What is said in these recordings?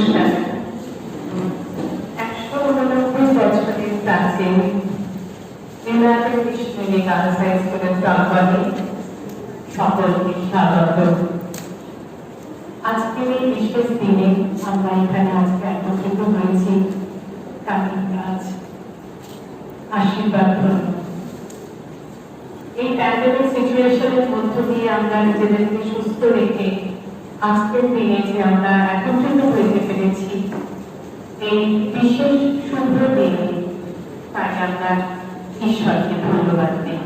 অনুষ্ঠান 189 বছরের প্রাচীন লীলাদের কৃষ্ণের গার্লস হাই স্কুলের প্রাঙ্গণে সকলকে স্বাগত। আজকের এই বিশেষ দিনে আমরা এখানে আজকে একত্রিত হয়েছি কামিনী কাজ আশীর্বাদ গ্রহণ। এই প্যান্ডেমিক সিচুয়েশনের মধ্য দিয়ে আমরা নিজেদেরকে সুস্থ রেখে আজকের দিনে যে আমরা একত্রিত হইতে পেরেছি এই বিশেষ শুভ দিনে, তাই আমরা ঈশ্বরকে ধন্যবাদ দিই।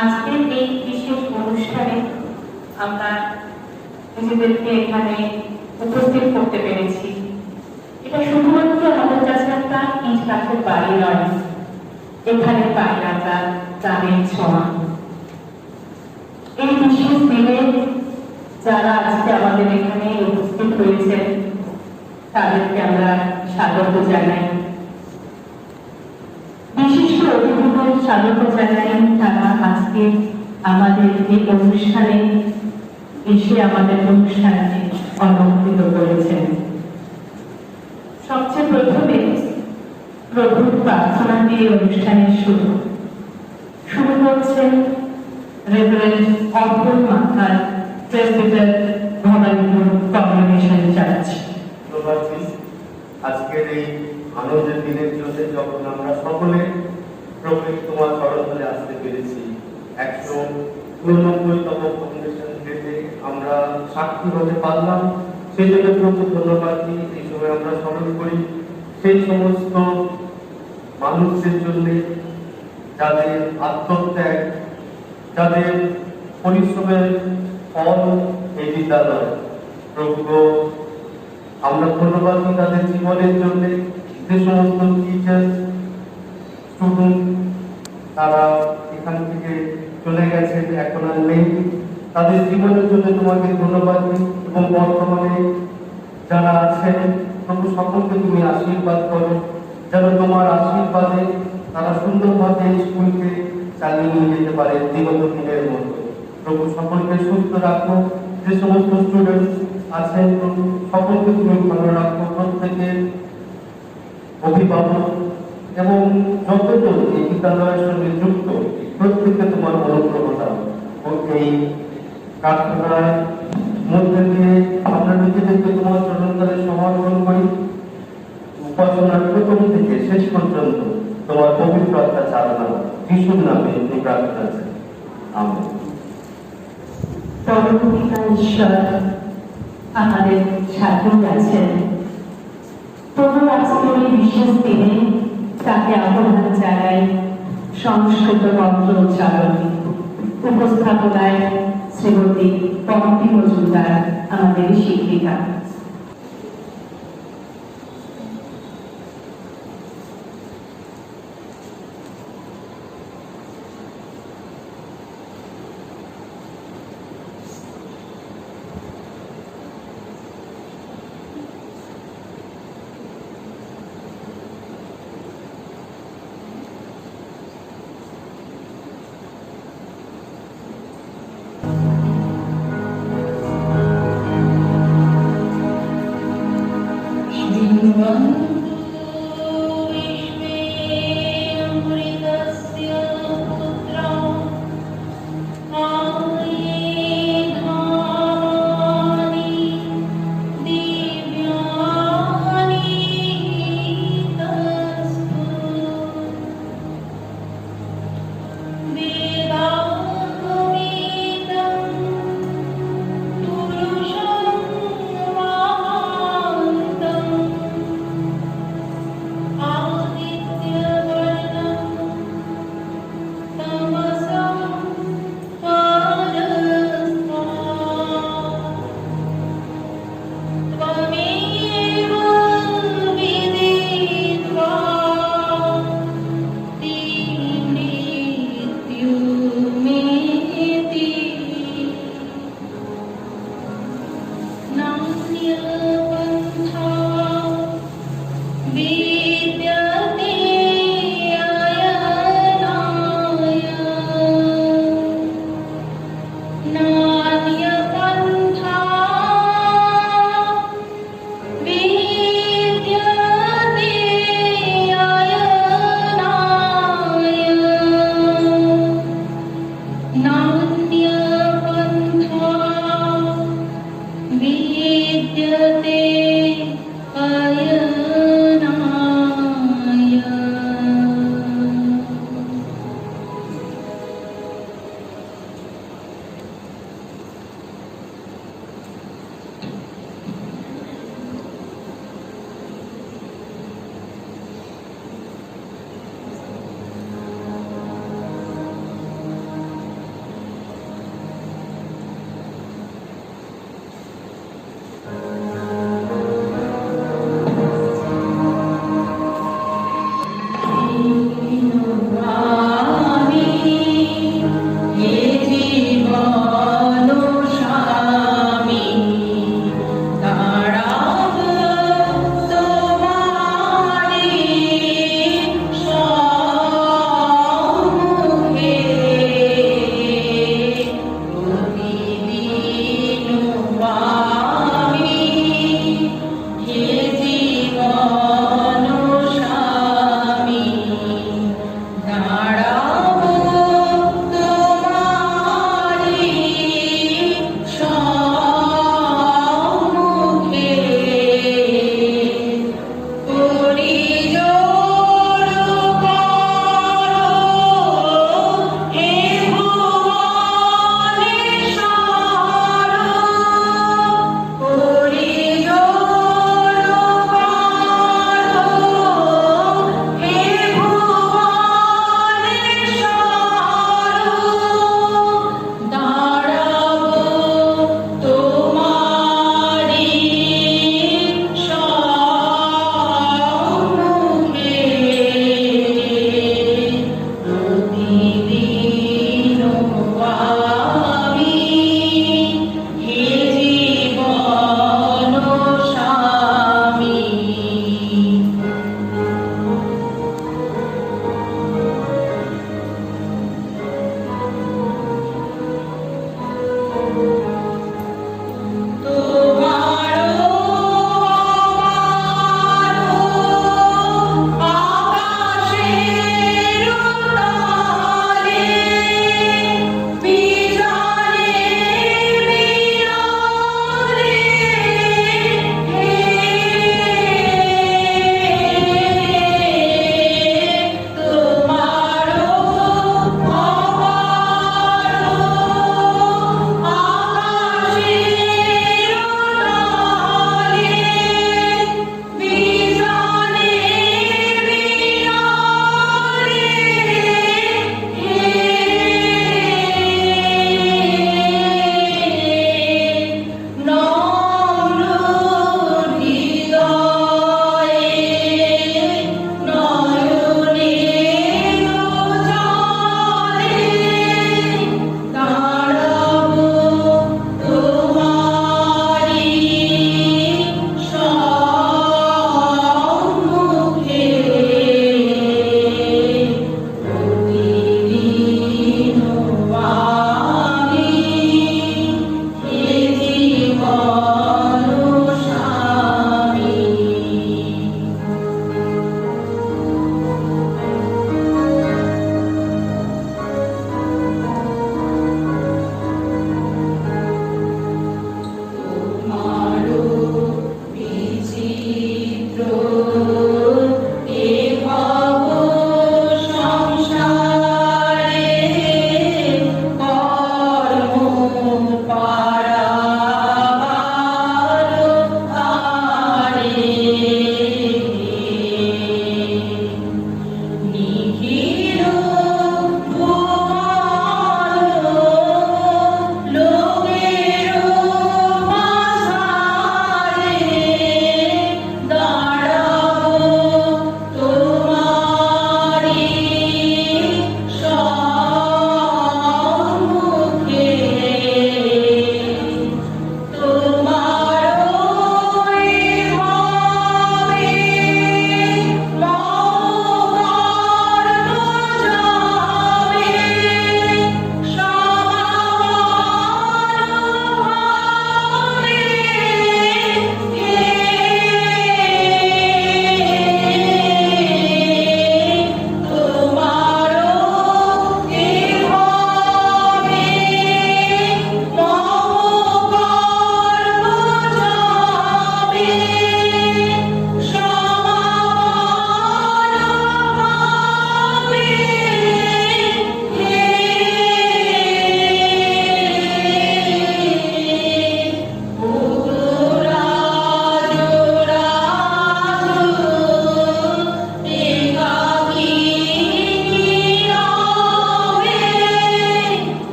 আজকের এই বিশেষ অনুষ্ঠানে আমরা নিজেদেরকে এখানে উপস্থিত করতে পেরেছি। এটা শুধুমাত্র আমাদের কাছে একটা ইট কাঠের বাড়ি নয়, এখানে পাই আমরা গানের ছোঁয়া। এই বিশেষ দিনে যারা আজকে আমাদের এখানে উপস্থিত হয়েছেন তাদেরকে আমরা স্বাগত জানাই। বিশিষ্ট অতিথিদের স্বাগত জানাই, তারা আজকে আমাদের এই অনুষ্ঠানে এসে আমাদের অনুষ্ঠানকে অলঙ্কৃত করেছেন। সবচেয়ে প্রথমে প্রভুর প্রার্থনা দিয়ে অনুষ্ঠানের শুরু করছেন রেভারেন্ড অর্পণ মাথার, প্রেসিডেন্ট ভবানীপুর কংগ্রেগেশন চার্চ। আজকের এই আনন্দের দিনের জন্য যখন আমরা সকলে প্রভু তোমার চরণতলে আসতে পেরেছি, 189তম কংগ্রেগেশন ডেতে আমরা সাক্ষী হতে পারলাম, সেই জন্য প্রভু ধন্যবাদ দিই। এই সময় আমরা স্মরণ করি সেই সমস্ত মানুষদের জন্য যাদের আত্মত্যাগ, যাদের পরিশ্রমের ফল এই বিদ্যালয়। প্রভু আমরা ধন্যবাদ দিই তাদের জীবনের জন্য। যে সমস্ত টিচার স্টুডেন্ট তারা এখান থেকে চলে গেছেন, এখন আর নেই, তাদের জীবনের জন্য তোমাকে ধন্যবাদ দিই। এবং বর্তমানে যারা আছেন প্রভু সকলকে তুমি আশীর্বাদ করো, যেন তোমার আশীর্বাদে তারা সুন্দরভাবে স্কুলকে চালিয়ে নিয়ে যেতে পারে বিগত দিনের মতো। প্রভু সকলকে সুস্থ রাখো, যে সমস্ত স্টুডেন্ট আছেন প্রভু সকলকে তুমি ভালো রাখো, প্রত্যেকের অভিভাবক এবং যতজন এই বিদ্যালয়ের সঙ্গে যুক্ত প্রত্যেককে তোমার অনুগ্রহ দাও। এই প্রার্থনার মধ্যে দিয়ে আমরা নিজেদেরকে তোমার চরণতলে সমর্পণ করি। উপাসনার প্রথম থেকে শেষ পর্যন্ত তোমার পবিত্র আত্মা চালনা যিশুর নামে এই প্রার্থনা আছে, আমেন। পরমপিতা ঈশ্বর আমাদের সাথে আছেন। প্রভু আজকের এই বিশেষ দিনে তাকে আহ্বান জানাই সংস্কৃত মন্ত্র উচ্চারণে। উপস্থাপনায় শ্রীমতী পম্পি মজুমদার আমাদের শিক্ষিকা।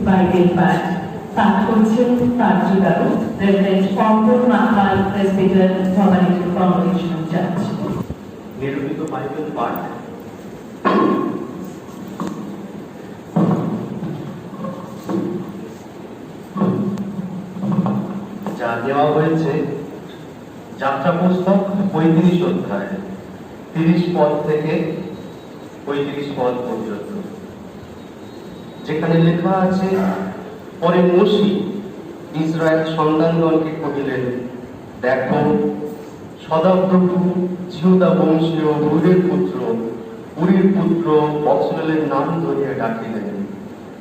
বাইবেল পাঠ পাঠ করছেন পাঠযোগারু রেভারেন্ড অঙ্কন মাহাল প্রেসবিটার ভবানীপুর কংগ্রেগেশনাল চার্চ। নিরূপিত বাইবেল পাঠ যা দেওয়া হয়েছে যাত্রা পুস্তক 35 অধ্যায় 30 পদ থেকে 35 পদ পর্যন্ত, যেখানে লেখা আছে, পরে মোশে ইসরায়েল সন্তানগণকে কহিলেন, দেখো, সদাপ্রভু জিহুদা বংশীয় উরির পুত্র বৎসলের নাম ধরিয়া ডাকিলেন,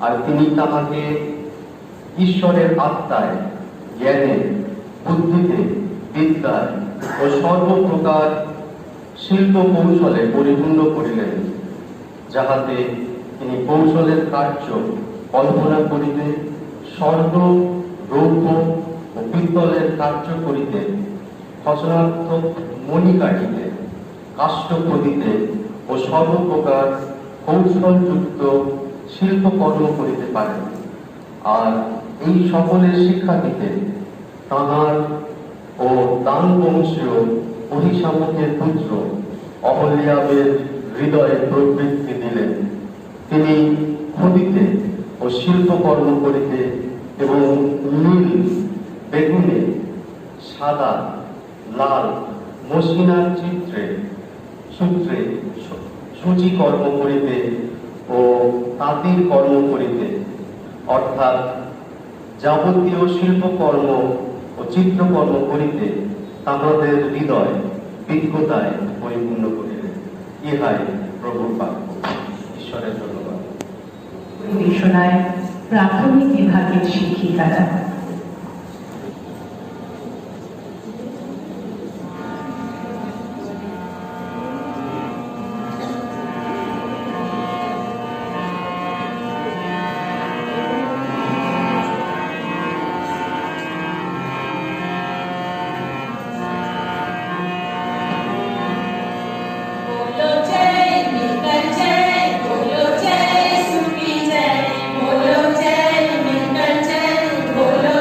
আর তিনি তাহাকে ঈশ্বরের আত্মায়, জ্ঞানে, বুদ্ধিতে, বিদ্যায় ও সর্বপ্রকার শিল্প কৌশলে পরিপূর্ণ করিলেন, যাহাতে তিনি কৌশলের কার্য কল্পনা করিতে, স্বর্ণ, রৌপ্য ও পিত্তলের কার্য করিতে, খচনাত্মক মণি কাটিতে, কাষ্ঠ খোদিতে ও সর্বপ্রকার কৌশলযুক্ত শিল্পকর্ম করিতে পারেন। আর এই সকলের শিক্ষা দিতে তাঁহার ও দান বংশীয় অহিশামকের পুত্র অহল্যাবের হৃদয়ে প্রবৃত্তি দিলেন। তিনি খোদিতে ও শিল্পকর্ম করিতে এবং নীল, বেগুনে, সাদা, লাল, মসৃণার সূত্রে সূচিকর্ম করিতে ও তাঁতির কর্ম করিতে, অর্থাৎ যাবতীয় শিল্পকর্ম ও চিত্রকর্ম করিতে তাহাদের হৃদয় বিজ্ঞতায় পরিপূর্ণ করিলেন। ইহাই প্রভুর বাক্য। ঈশ্বরের ধন্যবাদ। পরিবেশনায় প্রাথমিক বিভাগের শিক্ষিকারা। बोलो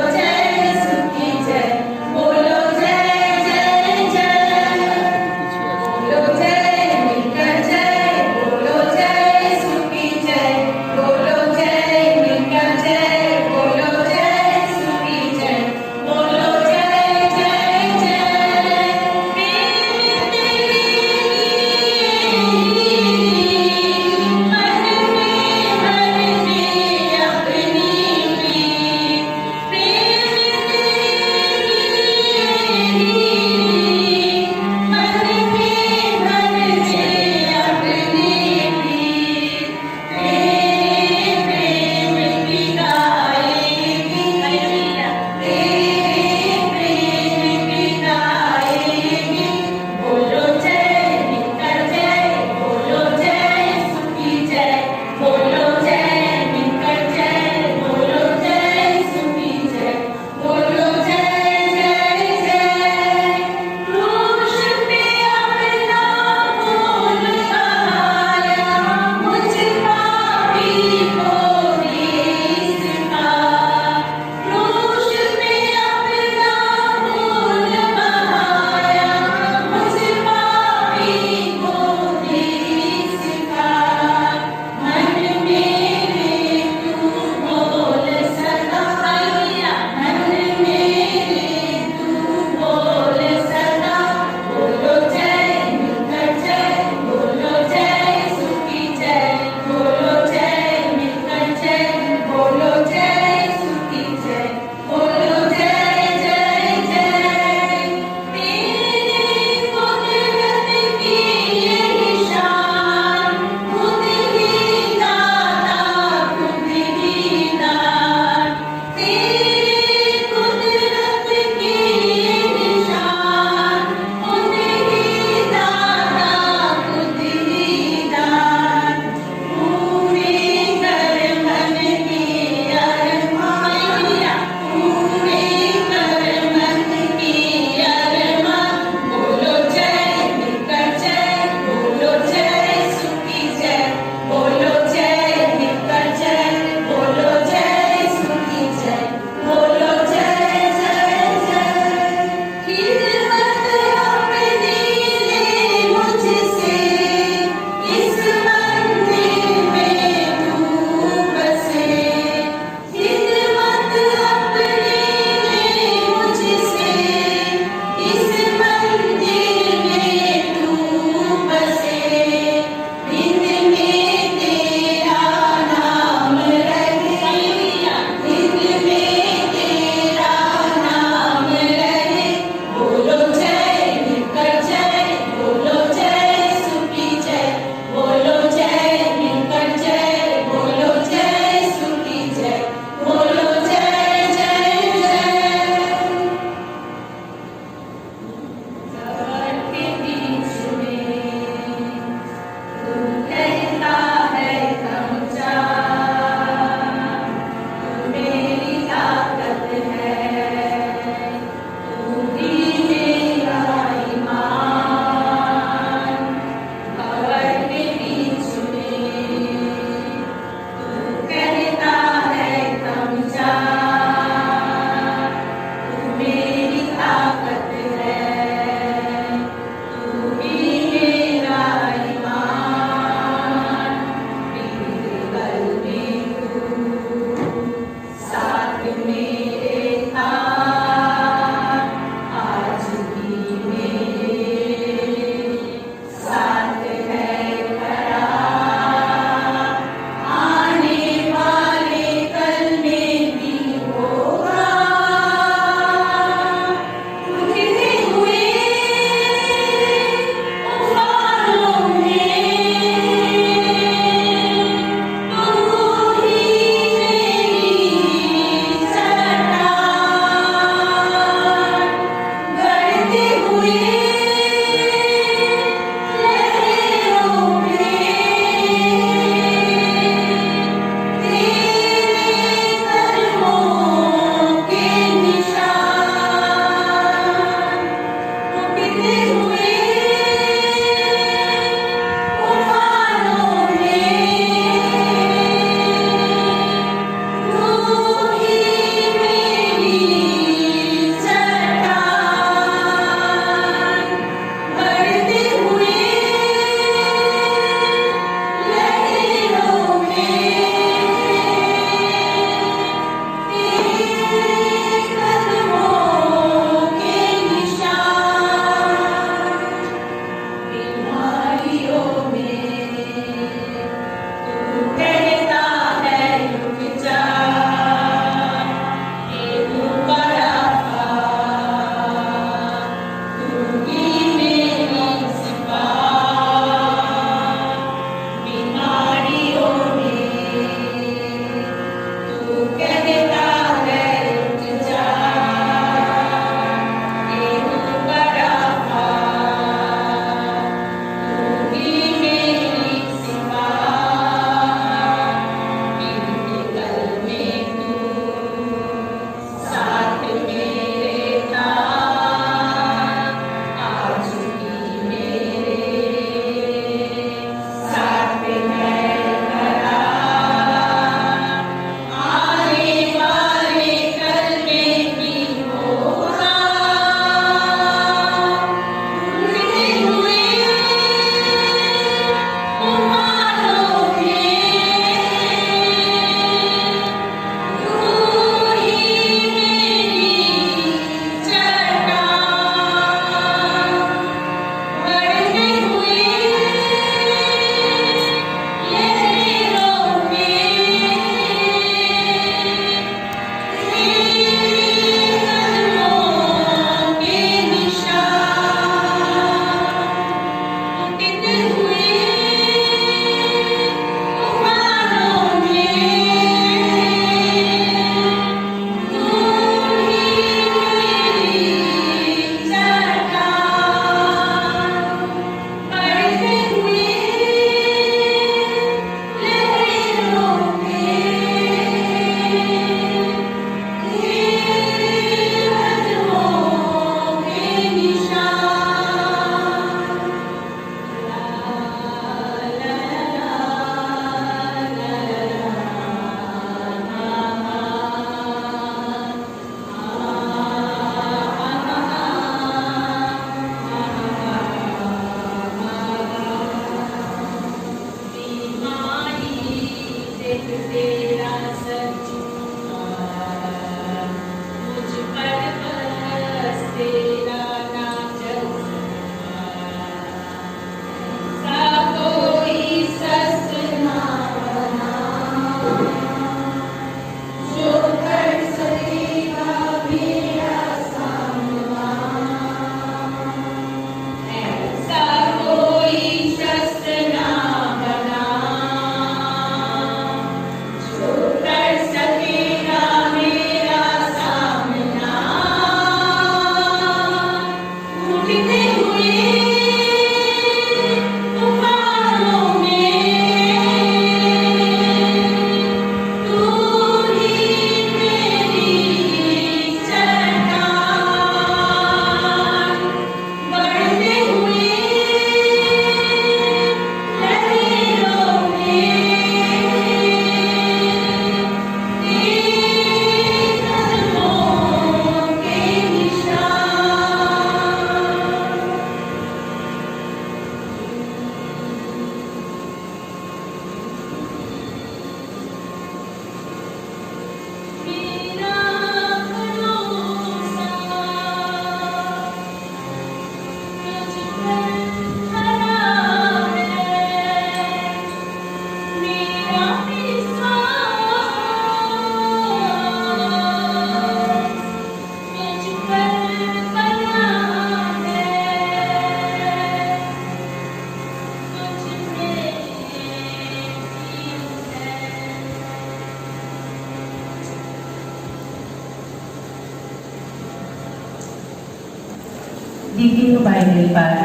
দ্বিতীয় বাইবেল পাঠ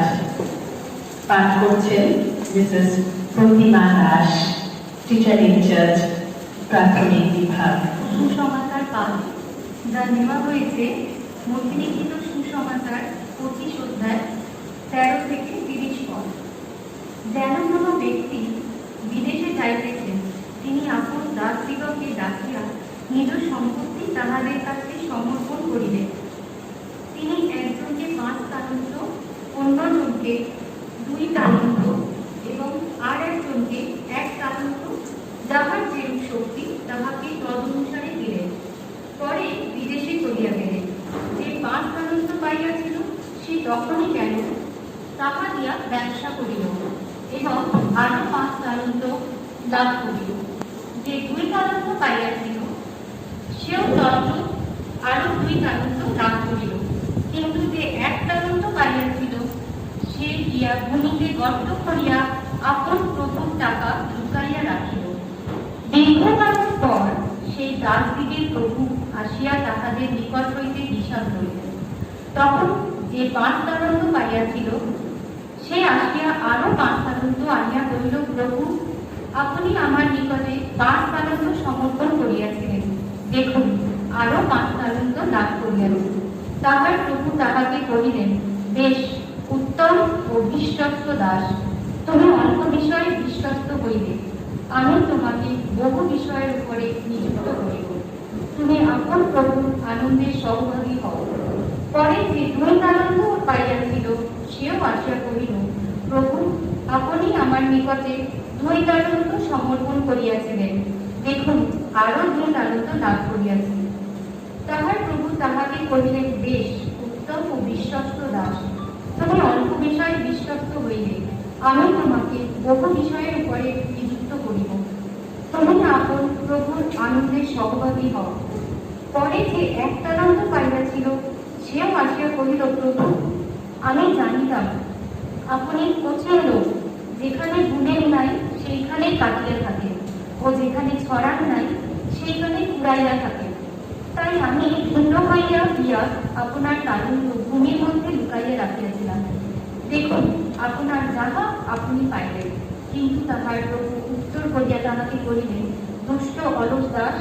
পাঠ করছেন মিসেস প্রতিমা দাস, টিচার ইনচার্জ, প্রাথমিক বিভাগ। সুসমাচার পাঠ যা নেওয়া হয়েছে মধ্যলিখিত সুসমাচার 25 অধ্যায় 13 থেকে 30 পদ। যেন কোনো ব্যক্তি বিদেশে যাইতেছেন, তিনি আপন দাসদিগকে ডাকিয়া নিজ সম্পত্তি তাহাদের কাছে সমর্পণ করিলেন। তিনি একজনকে 5 তালন্ত, অন্যজনকে 2 তালন্ত এবং আর একজনকে 1 তালন্ত, যাহার যেরূপ শক্তি তাহাকে তদনুসারে দিলেন। পরে বিদেশে চলিয়া গেলেন। যে 5 তালন্ত পাইয়াছিল, সে তখনই গেল, তাহা দিয়া ব্যবসা করিল এবং আরো 5 তালন্ত লাভ করিল। যে 2 তালন্ত পাইয়াছিল, সেও তদ্রূপ আরো 2 তালন্ত লাভ করিল। কিন্তু যে 1 তালন্ত পাইয়াছিল, সে গিয়া ভূমিতে গর্ত করিয়া আপন প্রথম টাকা লুকাইয়া রাখিল। দীর্ঘকালের পর সেই দাসদিগের প্রভু আসিয়া তাহাদের নিকট হইতে হিসাব লইলেন। তখন যে 5 তালন্ত পাইয়াছিল, সে আসিয়া আরো 5 তালন্ত আনিয়া বলিল, প্রভু, আপনি আমার নিকটে 5 তালন্ত সমর্পণ করিয়াছিলেন, দেখুন আরো 5 তালন্ত লাভ করিয়াছি। তাহার প্রভু তাহাকে কহিলেন, বেশ, উত্তম ও বিশ্বস্ত দাস, তুমি অল্প বিষয়ে বিশ্বস্ত হইবে, আমি তোমাকে বহু বিষয়ের উপরে নিযুক্ত করিব, তুমি আপন প্রভুর আনন্দের সহভাগী হও। পরে যে 2 তালন্ত পাইয়াছিল, সেও আসিয়া কহিল, প্রভু, আপনি আমার নিকটে 2 তালন্ত সমর্পণ করিয়াছিলেন, দেখুন আরো 2 তালন্ত লাভ করিয়াছি। তাহার প্রভু তাহাকে কহিলেন, বেশ, উত্তম ও বিশ্বস্ত দাস, তুমি অল্প বিষয়ে বিশ্বস্ত হইলে, আমি তোমাকে বহু বিষয়ের উপরে নিযুক্ত করিব, তুমি আপন প্রভুর আনন্দের সহভাগী হও। পরে যে 1 তালন্ত পাইয়াছিল, সেও আসিয়া কহিল, প্রভু, আমি জানিতাম আপনি কোচের লোক, যেখানে গুণের নাই সেইখানে কাটিয়া থাকেন, ও যেখানে ছড়ান নাই সেইখানে কুড়াইয়া থাকেন। তাই আমি ভিন্ন হইয়া গিয়া আপনার তালন্ত ভূমির মধ্যে লুকাইয়া রাখিয়াছিলাম, দেখুন আপনার যাহা আপনি পাইলেন। কিন্তু তাহার প্রভু উত্তর করিয়া তাহাকে বলিলেন, দুষ্ট অলস দাস,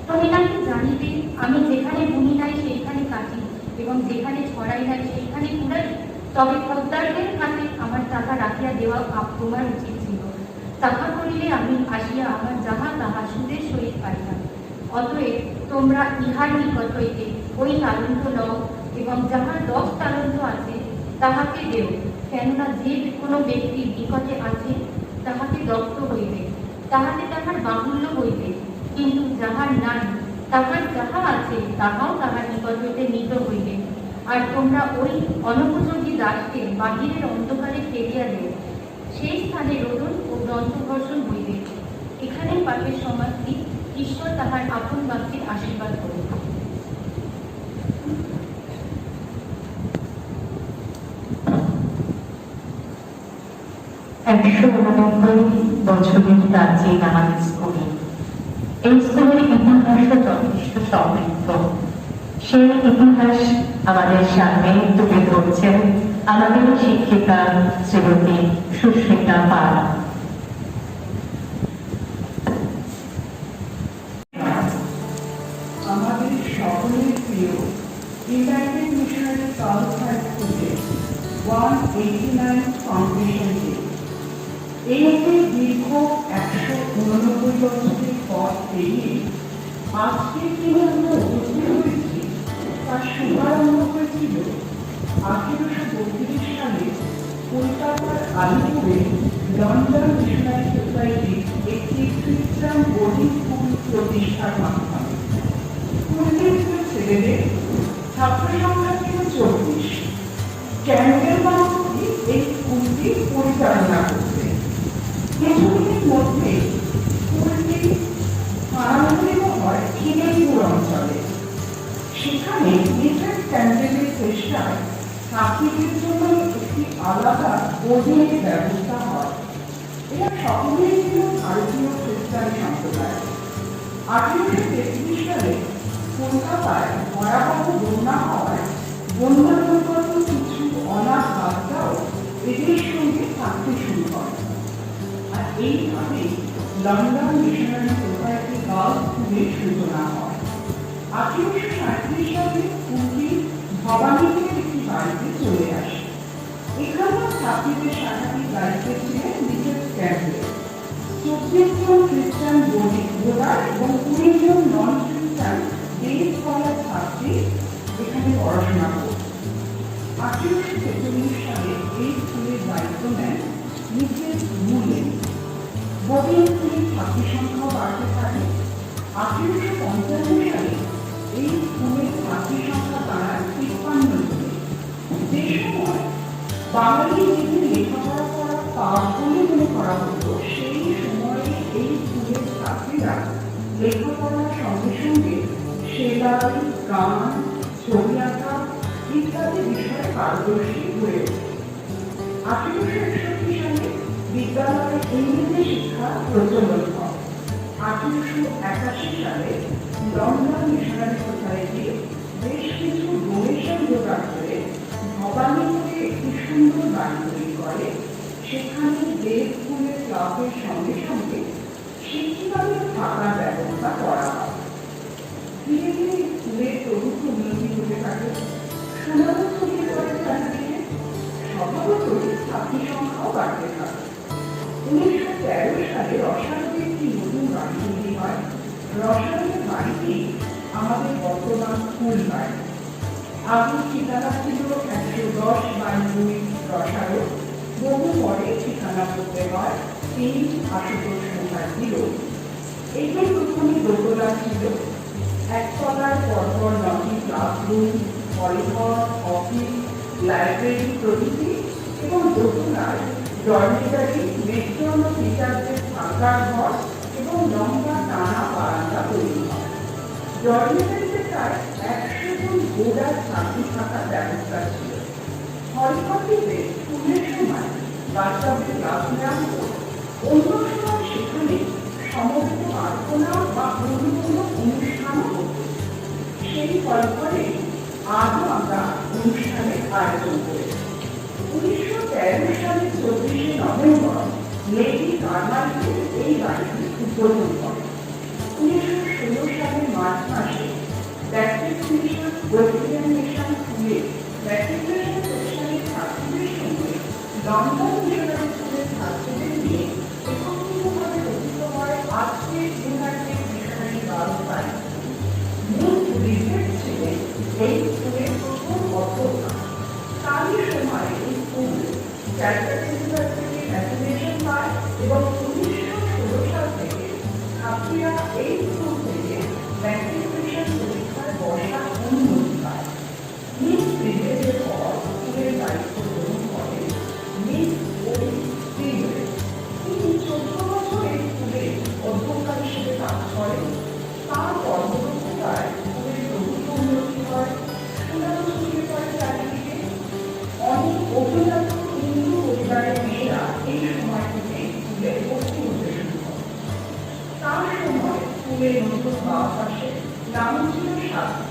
তুমি নাকি জানিতে আমি যেখানে বুনি নাই সেইখানে কাটি এবং যেখানে ছড়াই নাই সেইখানে কুড়াই? তবে খদ্দারদের হাতে আমার টাকা রাখিয়া দেওয়া তোমার উচিত ছিল। তাহা করিলে আমি আসিয়া আমার যাহা তাহা সুদের সহিত পাইতাম। অতএব তোমরা ইহার নিকট হইতে ওই তালন্ত লও এবং যাহার 10 তালন্ত আছে তাহাকে দেও, কেননা যে কোনো ব্যক্তির নিকটে আছে তাহাকে দত্ত হইবে, তাহাতে তাহার বাহুল্য হইবে, কিন্তু যাহার নাই তাহার যাহা আছে তাহাও তাহার নিকট হইতে নিত হইবে। আর তোমরা ওই অনুপযোগী দাসকে বাহিরের অন্ধকারে ফেলিয়া দেও, সেই স্থানে রোদন ও দন্তঘর্ষণ হইবে। এখানে পাঠের সমাপ্তি। ঈশ্বর তাহার আপন বাক্যের আশীর্বাদ করুন। 189 বছরের প্রাচীন আমাদের স্কুলে। এই স্কুলের ইতিহাসও যথেষ্ট সমৃদ্ধ। সেই ইতিহাস আমাদের সামনে তুলে ধরছেন আমাদের শিক্ষিকা শ্রীমতী সুস্মিতা পাল। আমাদের সকলের প্রিয় ইউনাইটেড মিশনারি গার্লস হাই স্কুলে 189 ফাউন্ডেশন ডে। এই যে দীর্ঘ 189 বছরের পর পেরিয়ে আজকের দিনে আমরা উপস্থিত হয়েছি, তার শুভারম্ভ হয়েছিল 1832 সালে কলকাতার আলিপুরে লন্ডন মিশনারি সোসাইটি একটি খ্রিস্টান বোর্ডিং স্কুল প্রতিষ্ঠার মাধ্যমে। স্কুলটির ছেলেদের ছাত্র সংখ্যা ছিল 40। ক্যাম্পের বাবুটি এই স্কুলটি পরিচালনা করছে। কিছুদিনের মধ্যে স্কুলটি স্থানান্তরিত হয় খিদিরপুর অঞ্চলে। সেখানে মিসেস ক্যাম্পেলের চেষ্টায় ছাত্রীদের জন্য একটি আলাদা বোর্ডিংয়ের ব্যবস্থা হয়। এরা সকলেই ছিল ভারতীয় খ্রিস্টান সম্প্রদায়। 1833 সালে কলকাতায় ভয়াবহ বন্যা হওয়ায় বন্যাজনিত কিছু অনাথ এদের সঙ্গে থাকতে শুরু করে। আর এইভাবে লন্ডন মিশনারি সোসাইটি গার্লস স্কুলের সূচনা হয়। 1837 সালে স্কুলটি ভবানীপুরের একটি বাড়িতে চলে আসে। এখানেও ছাত্রীদের শাখাটির দায়িত্বে ছিলেন মিসেস ক্যাম্পবেল। 24 জন খ্রিস্টান বোর্ডার এবং 20 জন নন খ্রিস্টান ডে স্কলার ছাত্রী এখানে পড়াশোনা করত। 1846 সালে এই স্কুলের দায়িত্ব নেন মিসেস মুলে। বোর্ডিং স্কুলের ছাত্রী সংখ্যা বাড়তে থাকে। 1855 সালে এই স্কুলের ছাত্রী সংখ্যা দাঁড়ায় 53 জনে। যে সময় বাঙালি মেয়েদের লেখাপড়া করা পাপ বলে মনে করা হতো, সেই সময়ে এই স্কুলের ছাত্রীরা লেখাপড়ার সঙ্গে সঙ্গে সেলাই, গান, ছবি আঁকা ইত্যাদি বিষয়ে পারদর্শী হয়ে ওঠে। 1861 সালে বিদ্যালয়ে ইংরেজি শিক্ষা প্রচলন হয়। 1881 সালে লন্ডন মিশনারি সোসাইটি বেশ কিছু ডোনেশন জোগাড় করে ভবানীপুরে একটি সুন্দর বাড়ি তৈরি করে। সেখানে ডে স্কুলের ক্লাসের সঙ্গে সঙ্গে শিক্ষিকাদের থাকার ব্যবস্থা করা হয়। ধীরে ধীরে স্কুলের প্রভূত উন্নতি হতে থাকে। সুনাম ছড়িয়ে পড়ে চারিদিকে। স্বভাবতই ছাত্রী সংখ্যাও বাড়তে থাকে। 1913 সালে রসায়নে একটি নতুন বাড়ি তৈরি হয়। রসায়নের বাড়িটি আমাদের বর্তমান স্কুল বাড়ি। আগের ঠিকানা ছিল 110 বাই 2 রসায়ন। বহু পরে ঠিকানা করতে হয় 3 আশুতোষ মুখার্জির। এইটাই প্রথমে দোতলা ছিল। একতলার পরপর 9টি ক্লাসরুম, হলঘর, অফিস, লাইব্রেরি প্রভৃতি এবং দোতলায় ডরমিটারি, মেট্রন ও টিচারদের থাকার ঘর এবং লম্বা টানা বারান্দা তৈরি হয়। ডরমিটারিতে প্রায় 100 জন বোর্ডার ছাত্রী থাকার ব্যবস্থা ছিল। হলঘরটিতে স্কুলের সময় বাচ্চাদের ক্লাস নেওয়া হতো। অন্য সময় সেখানে সমস্ত প্রার্থনা বা অন্য কোনো অনুষ্ঠানও হতো। সেই হলঘরে আজও আমরা অনুষ্ঠানের আয়োজন করেছি। 1913 সালের 24শে নভেম্বর লেডি কারমাইকেল এই বাড়িটি উদ্বোধন করে। 1916 সালের মার্চ মাসে ব্যাপটিস্ট মিশন ওয়েসলিয়ান মিশন স্কুলে ম্যাট্রিকুলেশন সেকশনের ছাত্রীদের সঙ্গে লন্ডন মিশনারি স্কুলের ছাত্রীদের নিয়ে একত্রিতভাবে গঠিত হয় আজকের ইউনাইটেড মিশনারি গার্লস বাড়ি। মূল রিজেক্ট ছিলেন এই স্কুলের প্রথম অধ্যক্ষা। তারই সময় এই স্কুল ক্যালকাটা থেকে অ্যাফিলিয়েশন পায় এবং 1916 সাল থেকে ছাত্রীরা এই স্কুল থেকে ম্যাট্রিকুলেশন পরীক্ষায় বসার অনুমতি পায়। মিস ব্রিগেডের পর স্কুলের দায়িত্ব গ্রহণ করেন মিস ওয়েস্টলিয়ান। তিনি 14 বছর এই স্কুলে অধ্যক্ষা হিসেবে কাজ করেন। তার কর্মদক্ষতায় স্কুলের প্রভূত উন্নতি হয়। সুনাম ছড়িয়ে পড়ে চারিদিকে। অনেক অভিজাত হিন্দু পরিবারের মেয়েরা এই সময় থেকে স্কুলে ভর্তি হতে শুরু করে। তার সময় স্কুলে নতুন বাস আসে, নাম ছিল সাথী।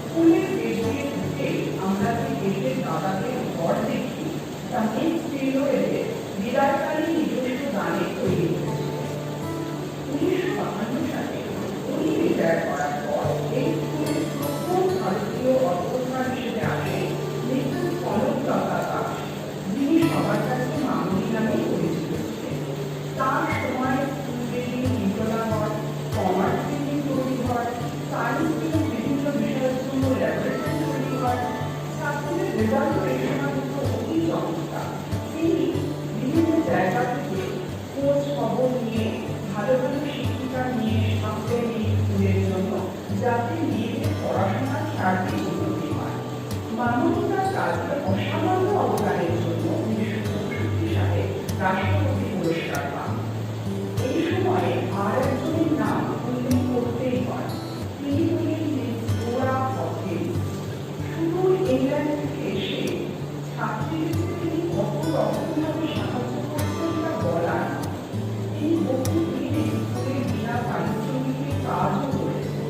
স্কুলের গেটে ঢুকে আমরা যে গেটের দাদাকে ঘর দেখি তা মিস টেইলরের বিদায়কালীন নিজস্ব গানে তৈরি হয়েছে। 1952 সালে উনি রিটায়ার করার পর এই স্কুলের প্রথম ভারতীয় অধ্যক্ষা হিসেবে আসে মিসেস কনকলতা দাস, যিনি সবার কাছে মামনি নামে পরিচিত ছিলেন। তার সময় স্কুল বিল্ডিং নির্মাণ হয়, কমার্স বিল্ডিং তৈরি হয়, সায়েন্স এবং বিভিন্ন বিষয়ের জন্য ল্যাবরেটরি তৈরি হয়। ছাত্রদের রেজাল্ট এই সময় কিন্তু অতি চমৎকার। তিনি বিভিন্ন জায়গা থেকে খোঁজ খবর নিয়ে ভালো ভালো শিক্ষিকা নিয়ে আসতেন এই স্কুলের জন্য, যাতে মেয়েদের পড়াশোনার সার্বিক উন্নতি হয়। মানবতার কাজে অসামান্য অবদানের জন্য 1964 সালে রাষ্ট্রপতি পুরস্কার পান। এই সময়ে আর একজনের নাম উল্লেখ করতেই হয়। তিনি হলেন মিস ডোরা হকিন। সুদূর ইংল্যান্ড থেকে এসে ছাত্রীদের তিনি কত রকমভাবে সাহায্য করতেন তা বলার। তিনি বহু দিনে স্কুলের বিনা পারিশ্রমিকে কাজও করেছেন।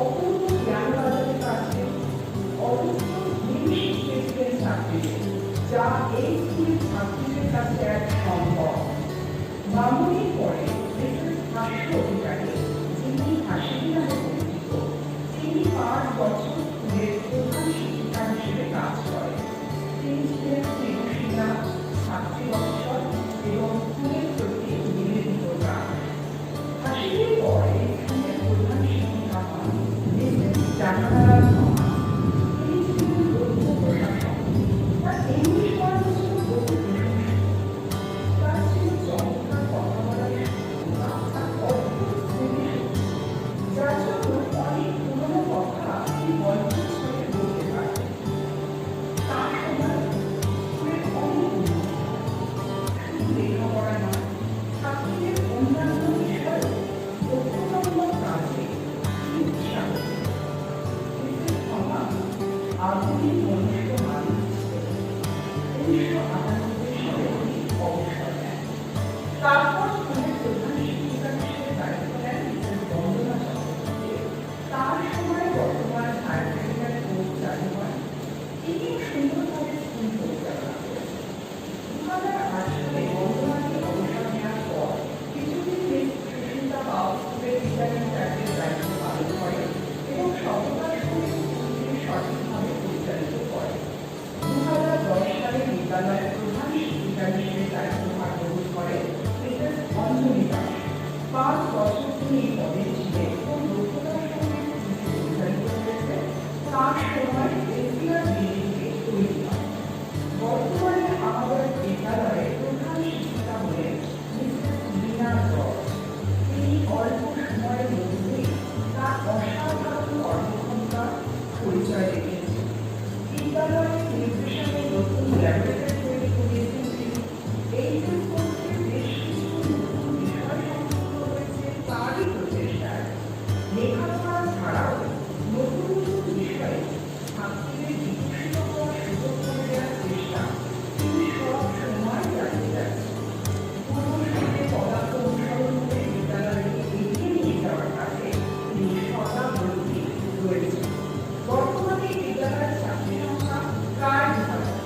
অপূর্ব জ্ঞান বাজারে কাটতেন। অবশ্য জিনিস শিখেছিলেন ছাত্রীদের, যা এই স্কুলের মানুষের কাছে এক সম্পদ। মামুনির পরে মিসেস হাস্য অধিকারী, যিনি হাসিনী নামে পরিচিত, তিনি 5 বছর স্কুলের প্রধান শিক্ষিকা হিসেবে কাজ করেন। তিনি ছিলেন স্নেহশীলা, ছাত্রীবৎসল এবং স্কুলের প্রতি নিবেদিত প্রাণ। হাসিনীর পরে স্কুলের প্রধান শিক্ষিকা হন মিসেস জাহানারা রহমান। তিনি ছিলেন দক্ষ প্রশাসক। তার ইংলিশ পড়ানো ছিল বহু প্রশংসিত। তার ছিল চমৎকার কথা বলার ক্ষমতা আর অদ্ভুত স্মৃতিশক্তি, যার জন্য অনেক পুরনো কথা তিনি গল্পের ছলে বলতে পারতেন। তার সময় স্কুলের অনেক উন্নতি হয়। শুধু লেখাপড়া নয়, ছাত্রীদের অন্যান্য বিষয়েও দক্ষতামূলক কাজে তিনি উৎসাহ দিতেন। মিসেস রহমান আধুনিক মনুষ্য মানুষ ছিলেন। 1998 সালে তিনি অবসর নেন। তারপর স্কুলের প্রধান শিক্ষিকা হিসেবে দায়িত্ব নেন মিসেস বন্দনা চক্রবর্তী। তার সময় বর্তমান হায়ার সেকেন্ডারি কোর্স চালু হয়। তিনি সুন্দরভাবে স্কুল পরিচালনা করেছেন। 2008 সালে বন্দনাকে অবসর নেওয়ার পর কিছুদিন মিস সুস্মিতা পাল স্কুলের রিটার্নিং চার্জের দায়িত্ব পালন করেন এবং সততার সঙ্গে স্কুলটিকে সঠিকভাবে পরিচালিত করেন। 2010 সালে বিদ্যালয়ের প্রধান শিক্ষিকা হিসেবে দায়িত্বভার গ্রহণ করেন মিসেস অঞ্জলি দাস। 5 বছর তিনি এই পদে ছিলেন এবং দক্ষতার সঙ্গে স্কুলটি পরিচালিত হয়েছে। তার সময় এসবিআর বিল্ডিংটি তৈরি হয়। বর্তমানে আমাদের বিদ্যালয়ের প্রধান শিক্ষিকা হলেন মিসেস লীনা জর্জ। তিনি অল্প সময়ের মধ্যেই তার অসাধারণ কর্মক্ষমতার পরিচয় রেখেছেন। বিদ্যালয়ের নির্দেশনে নতুন ল্যাবরেটরি তৈরি করিয়েছেন তিনি। এইচএস কোর্সে বেশ কিছু নতুন বিষয় সংযুক্ত হয়েছে তারই প্রচেষ্টায়। লেখাপড়া ছাড়াও নতুন নতুন বিষয়ে ছাত্রীদের বিকশিত হওয়ার সুযোগ করে দেওয়ার চেষ্টা তিনি সব সময় চালিয়ে যাচ্ছেন। পূর্বসূত্রে পদার্থ অনুসরণ করে বিদ্যালয়কে এগিয়ে নিয়ে যাওয়ার কাজে তিনি সদাগ্রহী রয়েছেন। বর্তমানে বিদ্যালয়ের ছাত্রী সংখ্যা প্রায় 2000।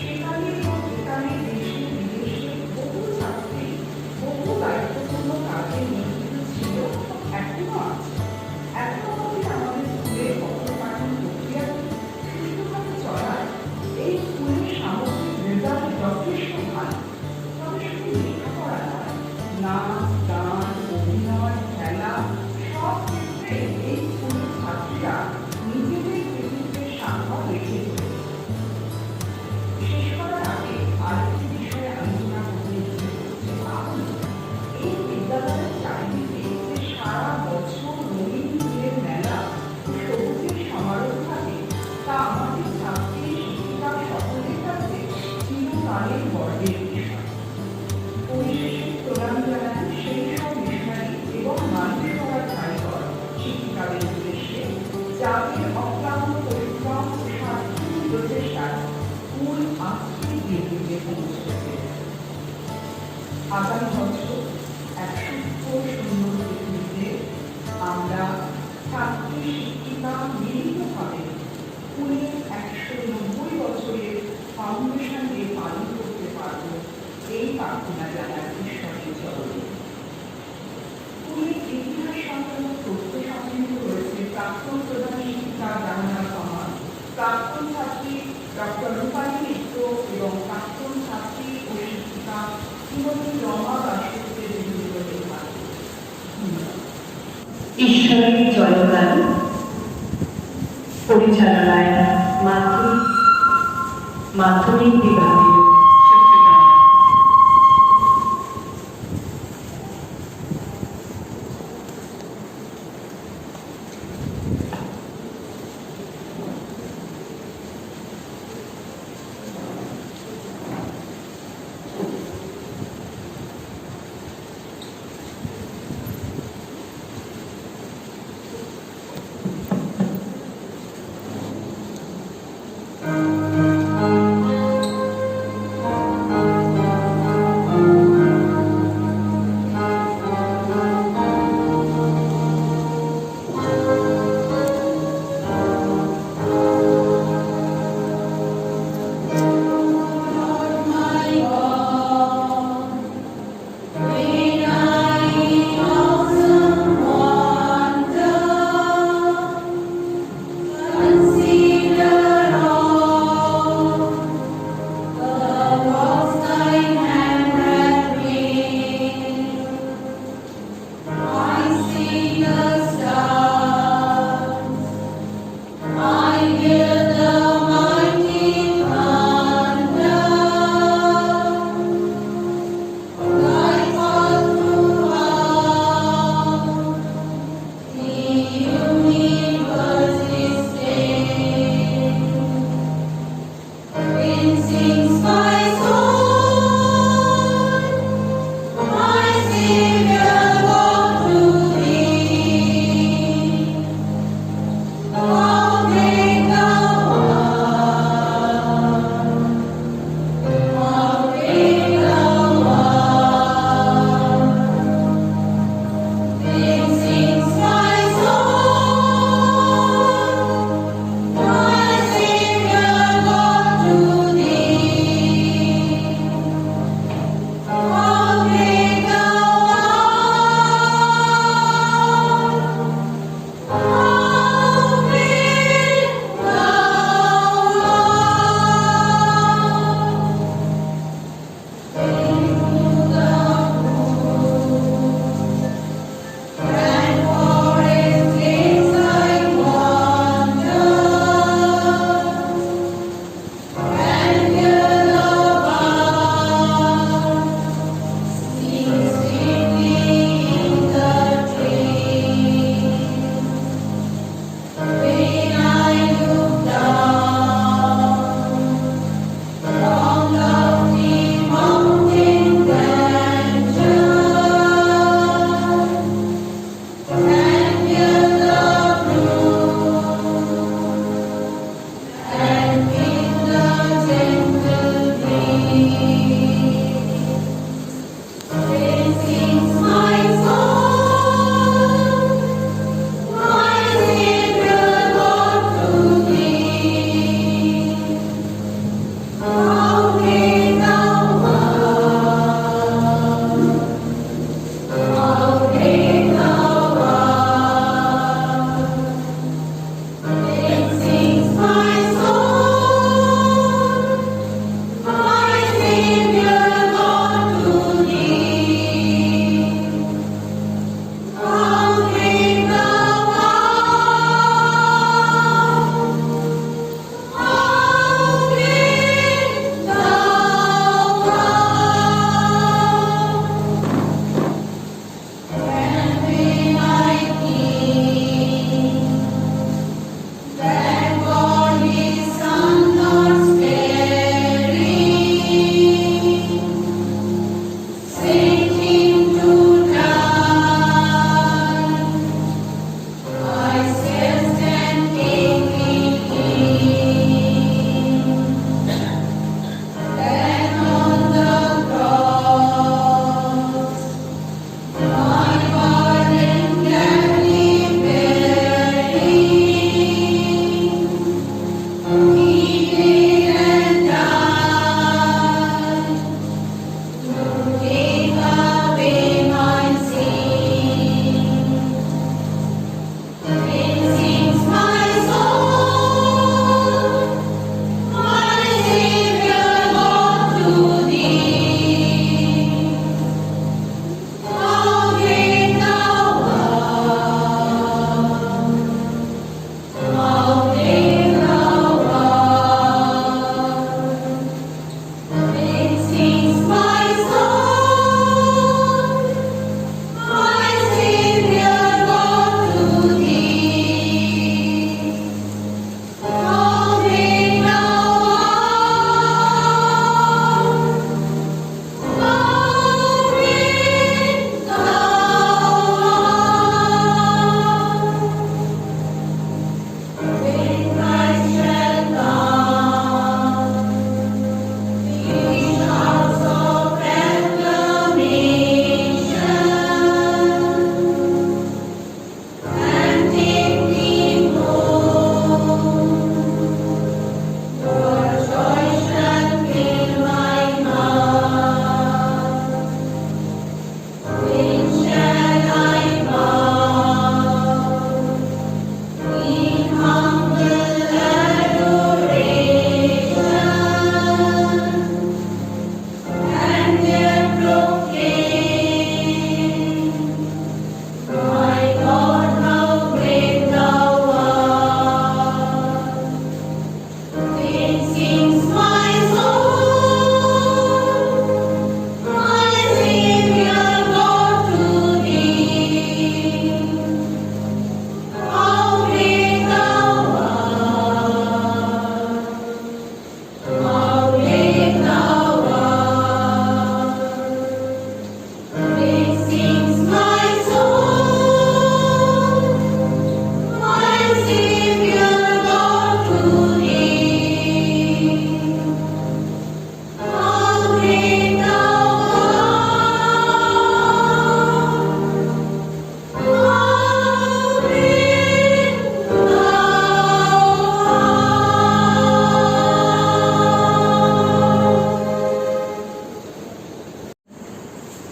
সেখানে এবং যেখানে দেশে বিদেশে বহু ছাত্রী বহু দায়িত্বপূর্ণ কাজে নিয়োজিত ছিল, এখনো আছে। এখনো অবধি আমাদের স্কুলে পঠন-পাঠন প্রক্রিয়াটি সুষ্ঠুভাবে চলায় এই স্কুলের সামগ্রিক রেজাল্ট যথেষ্ট ভালো। তবে শুধু লেখাপড়া নয়, নাচ, গান, অভিনয়, খেলা সব ক্ষেত্রে এই স্কুলের ছাত্রীরা নিজেদের কৃতিত্বের স্বাক্ষর রেখে চলেছে। শেষ করার আগে আরেকটি বিষয়ে আলোচনা করতে ইচ্ছে করছে, তা হল এই বিদ্যালয়ের চারিদিকে যে সারা বছর রঙিন ফুলের মেলা ও সবুজের সমারোহ থাকে, তা আমাদের ছাত্রী শিক্ষিকা সকলের কাছে চিরকালের গর্বের বিষয়। পরিশেষে প্রণাম জানান সেই সব মিশনারি এবং মানুষ হওয়ার কারিগর শিক্ষিকাদের উদ্দেশ্যে, যাদের অক্লান্ত পরিশ্রম ও স্বার্থহীন প্রচেষ্টায় স্কুল আজকের দিকে পৌঁছেছে। আগামী বছর এক সুস্থ সুন্দর পৃথিবীতে আমরা ছাত্রী শিক্ষিকা মিলিতভাবে স্কুলের 190 বছরের ফাউন্ডেশন ডে পালন করতে পারব, এই প্রার্থনা জানার ঈশ্বরের চরণে। স্কুলের ইতিহাস সংক্রান্ত তথ্য সংবলিত রয়েছে প্রাক্তন প্রধান শিক্ষিকা জাহানারা রহমান, প্রাক্তন ছাত্রী ডক্টর রূপালী মিত্র এবং প্রাক্তন ছাত্রী ও শিক্ষিকা শ্রীমতী রমা দাশগুপ্তের বিভিন্ন লেখা। ধন্যবাদ। ঈশ্বরের জয়গান পরিচালনায় মাধ্যমিক বিভাগের শিক্ষিকা।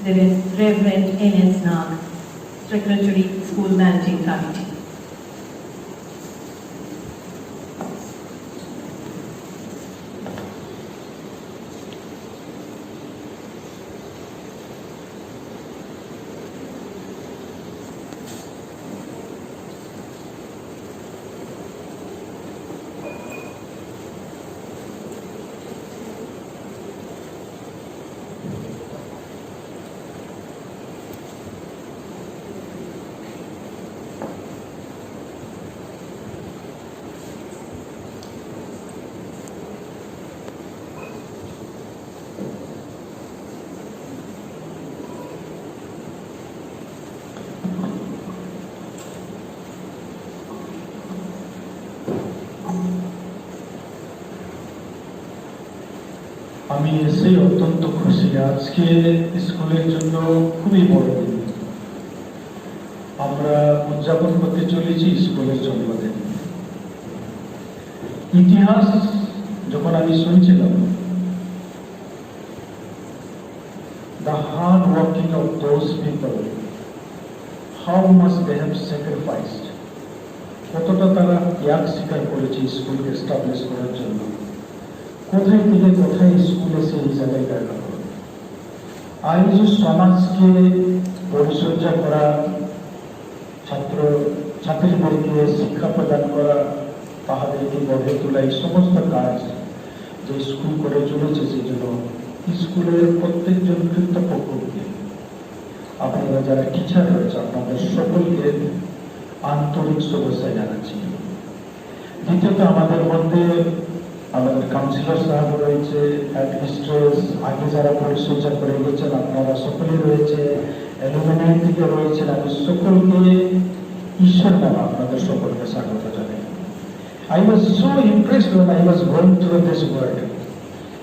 there is Reverend N.S. Nag, Secretary, School Managing Committee. আমি এসে অত্যন্ত খুশি। আজকে স্কুলের জন্য খুবই বড় দিন। আমরা উদযাপন করতে চলেছি স্কুলের জন্মদিন। ইতিহাস যখন আমি শুনছিলাম, the hard working of those people, how much they have sacrificed, কতটা তারা ত্যাগ স্বীকার করেছে স্কুলকে এস্টাবলিশ করার জন্য। কোথায় থেকে কোথায় স্কুল এসে এই জায়গায় দাঁড়ানো। আজ সমাজকে পরিচর্যা করা, ছাত্রীদেরকে শিক্ষা প্রদান করা, তাহাদেরকে গড়ে তোলা, এই সমস্ত কাজ যে স্কুল করে চলেছে, সেই জন্য স্কুলের প্রত্যেকজন কর্তৃপক্ষকে, আপনারা যারা টিচার রয়েছে, আপনাদের সকলকে আন্তরিক শুভেচ্ছা জানাচ্ছি। দ্বিতীয়ত আমাদের মধ্যে আমাদের কাউন্সিলর সাহেব রয়েছে, অ্যাডমিনিস্ট্রেটর আগে যারা পরিচর্যা করে গেছেন, আপনারা সকলেই রয়েছে, অ্যালুমিনাই থেকে রয়েছেন। আমি সকলকে ঈশ্বর নামে আপনাদের সকলকে স্বাগত জানাই। I was so impressed when I was going through this word.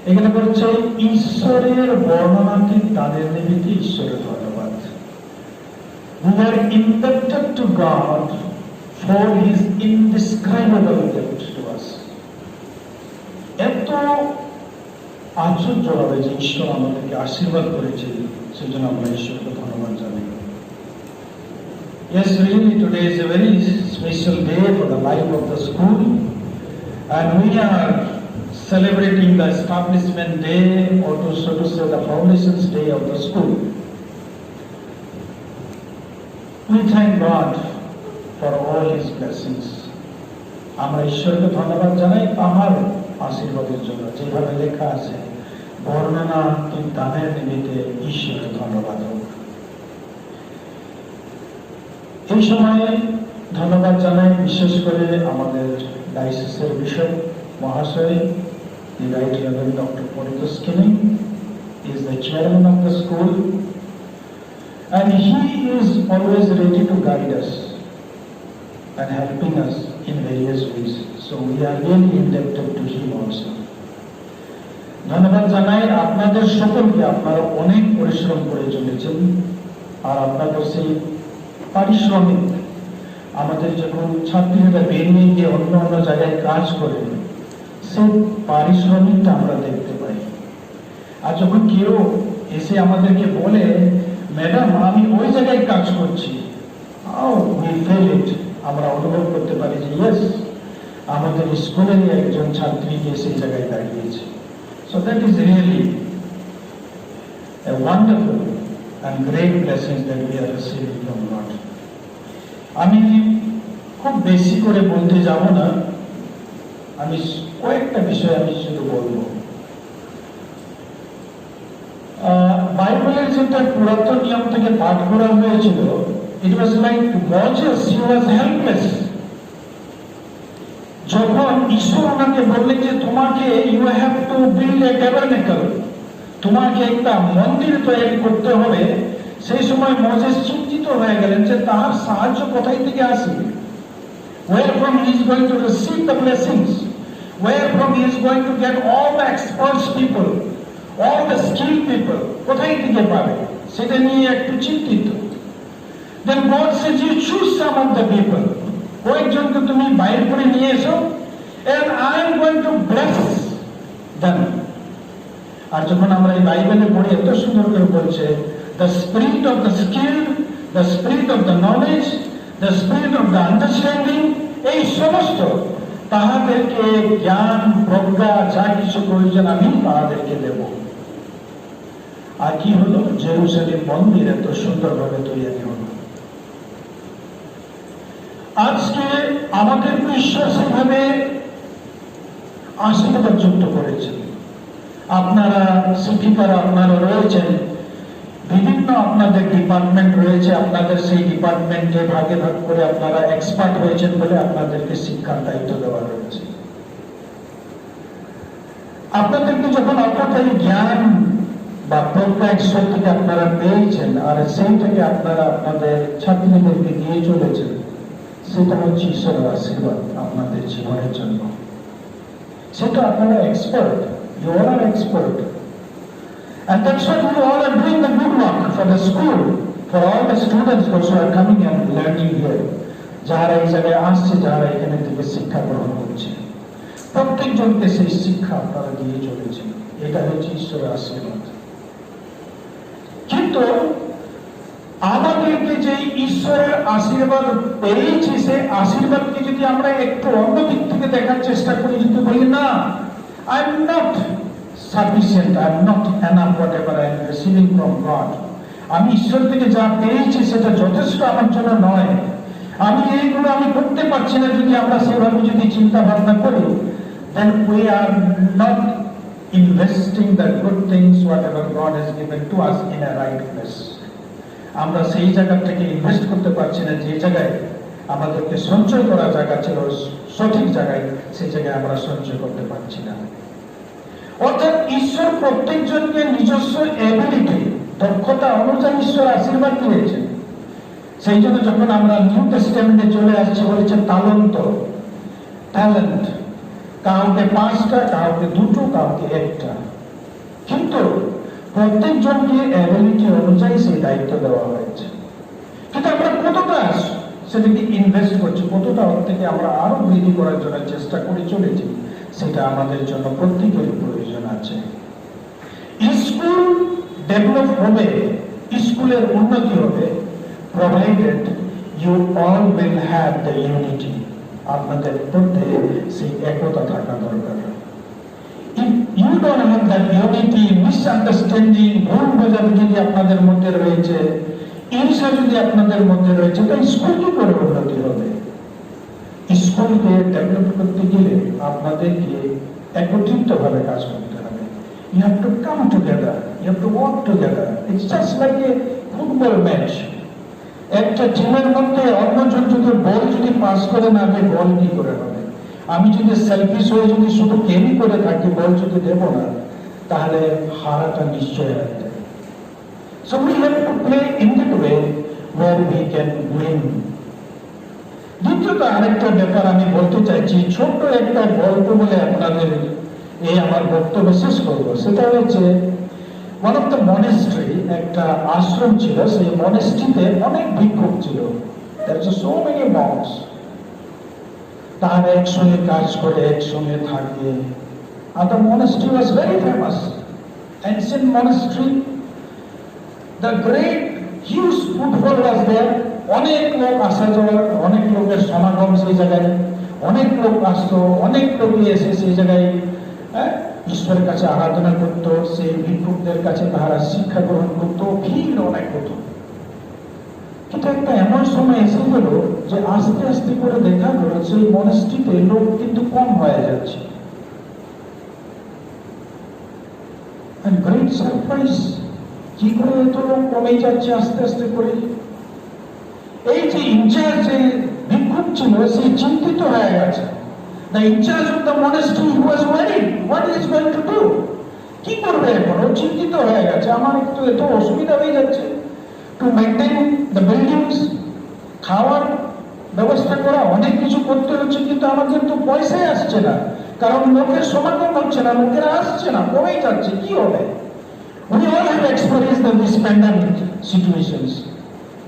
এখানে বলছে ঈশ্বরের বর্ণনাটি তাদের নিমিত্তে ঈশ্বরের ধন্যবাদ। We are indebted to God for His indescribable gift to us. এত আশ্চর্য হবে যে ঈশ্বর আমাদেরকে আশীর্বাদ করেছে, সেজন্য আমরা ঈশ্বরকে ধন্যবাদ জানাই। Yes, really today is a very special day for the life of the school, and we are celebrating the establishment day, or so to say the foundations day of the school. We thank God for all His blessings. আমরা ঈশ্বরকে ধন্যবাদ জানাই তাহার আশীর্বাদের জন্য। যেভাবে লেখা আছে, বর্ণনা কি দানের নিমিত্তে ঈশ্বরের ধন্যবাদ হোক। এই সময়ে ধন্যবাদ জানাই বিশেষ করে আমাদের ডায়োসিসের বিশপ মহাশয়, the Right Reverend Dr. Poritos Kini is the chairman of the school, and he is always ready to guide us and helping us in various ways. So we are really indebted to him also. ধন্যবাদ জানাই আপনাদের সকলকে। আপনারা অনেক পরিশ্রম করে চলেছেন, আর আপনাদের সেই পারিশ্রমিক, আমাদের যখন ছাত্রীরা বেরিয়ে গিয়ে অন্য অন্য জায়গায় কাজ করে, সেই পারিশ্রমিকটা আমরা দেখতে পাই। আর যখন কেউ এসে আমাদেরকে বলে, ম্যাডাম আমি ওই জায়গায় কাজ করছি, we feel it, আমরা অনুভব করতে পারি যে ইয়েস, আমাদের স্কুলেরই একজন ছাত্রীকে সেই জায়গায় দাঁড়িয়েছে। So that is really a wonderful and great blessings that we are receiving from God. আমি খুব বেশি করে বলতে যাব না, আমি কয়েকটা বিষয় আমি শুধু বলবো। বাইবেলের যেটা পুরাতন নিয়ম থেকে পাঠ করা হয়েছিল, it was like Moses, he was helpless. যখন ঈশ্বর ওনাকে বললেন যে তোমাকে you have to build a tabernacle, তোমাকে একটা মন্দির তৈরি করতে হবে, সেই সময় মোজেস চিন্তিত হয়ে গেলেন যে তার সাহায্য কোথায় থেকে আসবে, where from he is going to receive the blessings, where from he is going to get all the experts people, all the skilled people, কোথায় থেকে পাবে, সেটা নিয়ে একটু চিন্তিত। Then God says you choose some of the people, কয়েকজনকে তুমি বাইর করে নিয়ে এসো, and I am going to bless them. আর যখন আমরা এই বাইবেলে পড়ি, এত সুন্দর করে বলছে the spirit of the skill, the spirit of the knowledge, the spirit of the understanding, এই সমস্ত তাহাদেরকে জ্ঞান প্রজ্ঞা যা কিছু প্রয়োজন আমি তাহাদেরকে দেব। আর কি হলো, জেরুজালেম মন্দির এত সুন্দরভাবে তৈরি হলো। আজকে আমাদের ঈশ্বর সেভাবে আশীর্বাদ যুক্ত করেছেন। আপনারা শিক্ষিকারা আপনারা রয়েছেন, বিভিন্ন আপনাদের ডিপার্টমেন্ট রয়েছে, আপনাদের সেই ডিপার্টমেন্টে ভাগে ভাগ করে আপনারা এক্সপার্ট হয়েছেন বলে আপনাদেরকে শিক্ষার দায়িত্ব দেওয়া রয়েছে। আপনাদেরকে যখন অল্পকারী জ্ঞান বা প্রজ্ঞা ঈশ্বর থেকে আপনারা পেয়েছেন আর সেইটাকে আপনারা আপনাদের ছাত্রীদেরকে দিয়ে চলেছেন, সেটা হচ্ছে ঈশ্বরের আশীর্বাদ আপনাদের জীবনের জন্য। সেটা আপনারা expert, you all are expert. And that's what you all are doing the good work for the school, for all the students those who are coming and learning here. যারা এই জায়গায় আসছে, যারা এখানে থেকে শিক্ষা গ্রহণ করছে, প্রত্যেকজনকে সেই শিক্ষা আপনারা দিয়ে চলেছেন। এটা হচ্ছে ঈশ্বরের আশীর্বাদ। কিন্তু আমাদেরকে যে ঈশ্বরের আশীর্বাদ পেয়েছি, সেই আশীর্বাদকে যদি আমরা একটু অন্য দিক থেকে দেখার চেষ্টা করি, যদি বলি না, I am not sufficient, I am not enough whatever I am receiving from God, আমি ঈশ্বর থেকে যা পেয়েছি সেটা যথেষ্ট আমার জন্য নয়, আমি এইগুলো আমি করতে পারছি না, যদি আমরা সেভাবে যদি চিন্তা ভাবনা করি, then we are not investing the good things whatever God has given to us in a right place. আমরা সেই জায়গা থেকে ইনভেস্ট করতে পারছি না, যে জায়গায় আমাদেরকে সঞ্চয় করার জায়গা ছিল সঠিক জায়গায়, সেই জায়গায় আমরা সঞ্চয় করতে পারছি না। অর্থাৎ ঈশ্বর প্রত্যেকজনকে নিজস্ব এবিলিটি, দক্ষতা অনুযায়ী ঈশ্বর আশীর্বাদ দিয়েছেন। সেই জন্য যখন আমরা নিউ টেস্টামেন্টে চলে আসছি, বলেছেন তালন্ত, ট্যালেন্ট, কাউকে 5টা, কাউকে 2টো, কাউকে 1টা, কিন্তু প্রত্যেকজনকে এবিলিটি অনুযায়ী সেই দায়িত্ব দেওয়া হয়েছে। কিন্তু আমরা কতটা সেটাকে ইনভেস্ট করছি, কতটা ওর থেকে আমরা আরো বৃদ্ধি করার জন্য চেষ্টা করে চলেছি, সেটা আমাদের জন্য প্রত্যেকের প্রয়োজন আছে। স্কুল ডেভেলপ হবে, স্কুলের উন্নতি হবে, provided you all will have the unity, আপনাদের মধ্যে সেই একতা থাকা দরকার। If you don't have that unity, misunderstanding, ভুল বোঝাবুঝি যদি আপনাদের মধ্যে রয়েছে, ঈর্ষা যদি আপনাদের মধ্যে রয়েছে, তো স্কুল কি করে উন্নতি হবে? স্কুলকে ডেভেলপ করতে গেলে আপনাদেরকে একত্রিত ভাবে কাজ করতে হবে। You have to come together, you have to work together. It's just like a football match. একটা টিমের মধ্যে অন্যজন যদি বল যদি পাস করে না দেয়, বল কি করে হবে? আমি যদি সেলফিশ হয়ে যদি শুধু ক্যারি করে থাকি, বল যদি দেব না, তাহলে হারাটা নিশ্চয় আছে। So we have to play in that way where we can win. দ্বিতীয়ত আরেকটা ব্যাপার আমি বলতে চাইছি, ছোট্ট একটা গল্প বলে আপনাদের এই আমার বক্তব্য শেষ করবো। সেটা হচ্ছে ওয়ান অফ দ্য মনেস্ট্রি, একটা আশ্রম ছিল, সেই মনেস্ট্রিতে অনেক ভিক্ষুক ছিল। সো মেনি মঙ্কস, তারা একসঙ্গে কাজ করে, একসঙ্গে থাকে। আর the monastery was very famous, ancient monastery, the great huge footfall was there. অনেক লোক আসা যাওয়া, অনেক লোকের সমাগম সেই জায়গায়, অনেক লোক আসতো, অনেক লোক এসে সেই জায়গায় ঈশ্বরের কাছে আরাধনা করতো, সেই ভিক্ষুকদের কাছে তারা শিক্ষা গ্রহণ করতো, ভিড় অনেক হতো। কিন্তু একটা এমন সময় এসে গেল যে আস্তে আস্তে করে দেখা গেল সেই মনেস্ট্রিতে লোক কিন্তু কম হয়ে যাচ্ছে। গ্রেট সারপ্রাইজ, কি করে এত লোক কমে যাচ্ছে আস্তে আস্তে করে। এই যে ইনচার্জ যে ভিক্ষুক ছিল, সে চিন্তিত হয়ে গেছে। The in charge of the monastery was worried what he is going to do. কি করবে এখন? ও চিন্তিত হয়ে গেছে, আমার একটু এত অসুবিধা হয়ে যাচ্ছে, টু মেইনটেইন দ্য বিল্ডিংস, খাওয়ার ব্যবস্থা করা, অনেক কিছু করতে হচ্ছে, কিন্তু আমাদের তো পয়সাই আসছে না, কারণ লোকের সমাগম হচ্ছে না, লোকেরা আসছে না, কমেই যাচ্ছে, কি হবে? We all have experienced this pandemic situations.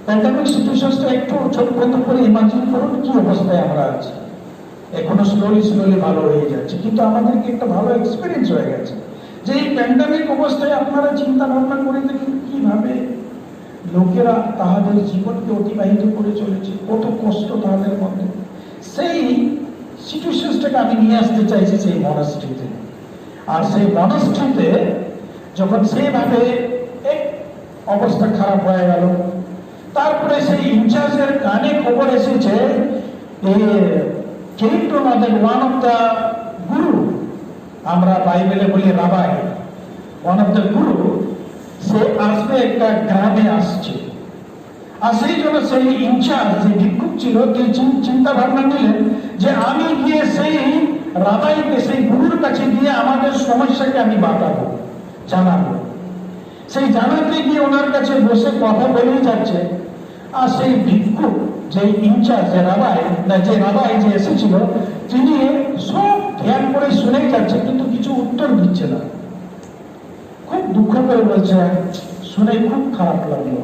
Pandemic situations তো একটু ছোট করে ইমাজিন করুন কি অবস্থায় আমরা আছি। এখনো স্লোলি ভালো হয়ে যাচ্ছে, কিন্তু আমাদেরকে একটা ভালো এক্সপিরিয়েন্স হয়ে গেছে যে এই প্যান্ডামিক অবস্থায় আপনারা চিন্তা ভাবনা করে দেখুন কিভাবে লোকেরা তাহাদের জীবনকে অতিবাহিত করে চলেছে, কত কষ্ট তাদের মধ্যে। সেই সিচুয়েশনটাকে আমি নিয়ে আসতে চাইছি সেই মনাস্ট্রিতে। আর সেই মনাস্ট্রিতে যখন সেইভাবে এক অবস্থা খারাপ হয়ে গেল, তারপরে সেই ইনচার্জের কানে খবর এসেছে came to know that one of the guru, আমরা বাইবেলে বলি rabbi, one of the guru, সে আসবে একটা গ্রামে আসছে। আর সেই জন্য সেই ইনচার্জ যে ভিক্ষুক ছিল তিনি চিন্তা ভাবনা নিলেন যে আমি গিয়ে সেই রাবাইকে, সেই গুরুর কাছে গিয়ে আমাদের সমস্যাকে আমি বাতাবো, জানাবো। সেই জানাতে গিয়ে ওনার কাছে বসে কথা বলেই যাচ্ছে। আর সেই ভিক্ষুক যে ইনচার্জ যে রাবাই যে এসেছিল, তিনি সব ধ্যান করে শুনেই যাচ্ছে, কিন্তু কিছু উত্তর দিচ্ছে না। খুব দুঃখ করে বলছে, শুনে খুব খারাপ লাগলো,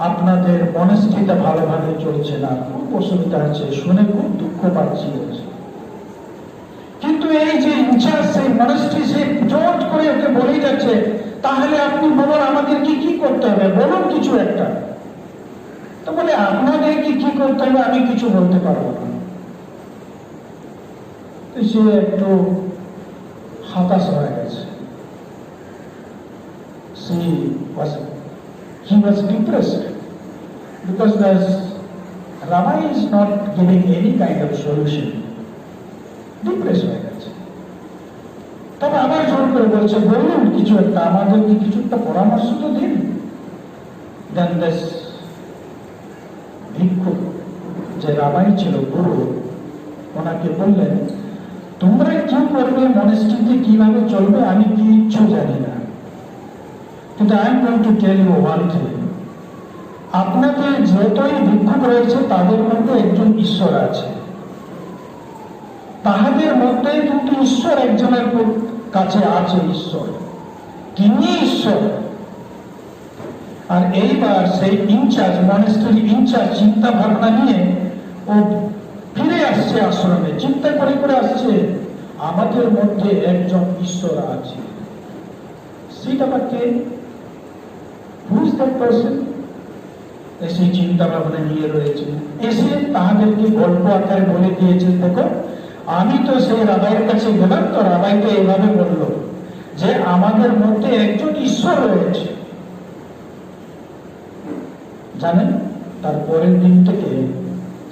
আপনাদের মনস্থিতিটা ভালোভাবে চলছে না, খুব অসুবিধা হচ্ছে, শুনে খুব দুঃখ পাচ্ছি। কিন্তু এই যে ইনচার্জ সেই মনস্থিতি, সে জোর করে ওকে বলেই যাচ্ছে, তাহলে আপনি বলুন আমাদেরকে কি করতে হবে, বলুন কিছু একটা। তো বলে আপনাদের কি করতে হবে আমি কিছু বলতে পারবো না। তো সে একটু হতাশ হয়ে গেছে। He was depressed because the rabbi is not giving any kind of solution. Depressed হয়ে গেছে। তবে আবার জোর করে বলছে, বলুন কিছু একটা, আমাদেরকে কিছু একটা পরামর্শ তো দিন। Then this ভিক্ষুক যে রাবাই ছিল, গুরু, ওনাকে বললেন, তোমরা কি করবে, মনস্থিতিতে কিভাবে চলবে আমি কিচ্ছু জানি না, কিন্তু I am going to tell you one thing, আপনাদের যতই ভিক্ষুক রয়েছে তাদের মধ্যে একজন ঈশ্বর আছে, তাহাদের মধ্যে কিন্তু ঈশ্বর একজনের কাছে আছে, ঈশ্বর, তিনি ঈশ্বর। আর এইবার সেই ইনচার্জ, মনেস্ট্রি ইনচার্জ চিন্তা ভাবনা নিয়ে ও ফিরে আসছে আশ্রমে, চিন্তা করে করে আসছে, আমাদের মধ্যে একজন ঈশ্বর আছে। সেটা আবার কে? Who is that person? এসে চিন্তা ভাবনা নিয়ে রয়েছে, এসে তাহাদেরকে গল্প আকারে বলে দিয়েছে, দেখো আমি তো সেই রাবাইয়ের কাছে গেলাম, তো রাবাই তো এইভাবে বললো যে আমাদের মধ্যে একজন ঈশ্বর রয়েছে। জানেন, তার পরের দিন থেকে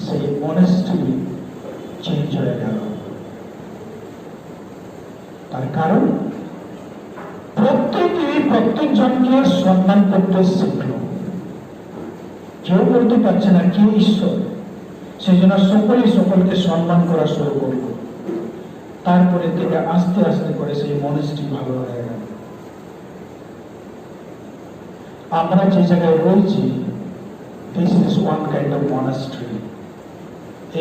সেই মনেস্ট্রি চেঞ্জ হয়ে গেল। তার কারণ প্রত্যেকজনকে সম্মান করতে শিখল। কেউ বলতে পারছে না কে ঈশ্বর, সেই জন্য সকলেই সকলকে সম্মান করা শুরু করল। তারপরে থেকে আস্তে আস্তে করে সেই মনেস্ট্রি ভালো হয়ে গেল। আমরা যে জায়গায় রয়েছি, this is one kind of monastery,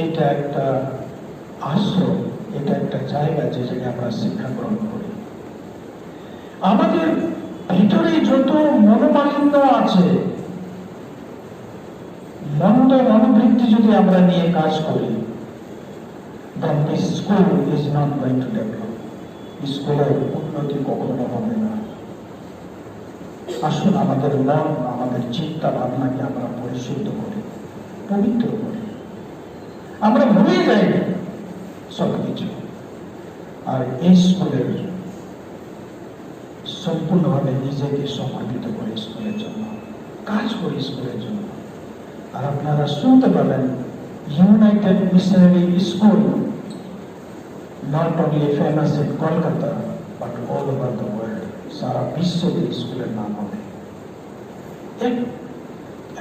এটা একটা আশ্রম, এটা একটা জায়গা যে জায়গায় আমরা শিক্ষা গ্রহণ করি। আমাদের ভিতরে যত মনোমালিন্য আছে, মন্দ মনোবৃত্তি যদি আমরা নিয়ে কাজ করি, then this school is not going to develop. স্কুলের উন্নতি কখনো হবে না। আসুন আমাদের মন, আমাদের চিন্তা ভাবনাকে আমরা পরিশুদ্ধ করি, পবিত্র করি, আমরা ভুলে যাই সবকিছু। আর এই স্কুলের সম্পূর্ণভাবে নিজেকে সমর্পিত করি স্কুলের জন্য, কাজ করি স্কুলের জন্য। আর আপনারা শুনতে পাবেন, United Missionary school not only famous in Kolkata but all over the world, সারা বিশ্বতে স্কুলের নাম হবে।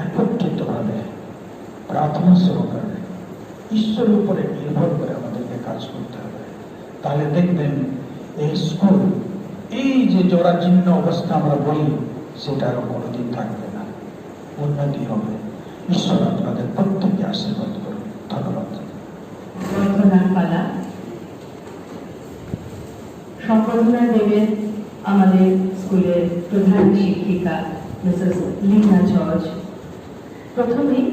একত্রিত ভাবে প্রার্থনা সহকারে ঈশ্বরের উপরে নির্ভর করে আমাদেরকে কাজ করতে হবে। তাহলে দেখবেন এই স্কুল, এই যে জরাজীর্ণ অবস্থা আমরা বলি, সেটা আরো কোনোদিন থাকবে না, উন্নতি হবে। ঈশ্বর আপনাদের প্রত্যেককে আশীর্বাদ করুন। ধন্যবাদ। পালা সম্বর্ধনা দেবেন আমাদের স্কুলের প্রধান শিক্ষিকা মিসেস লীনা জর্জ। প্রথমেই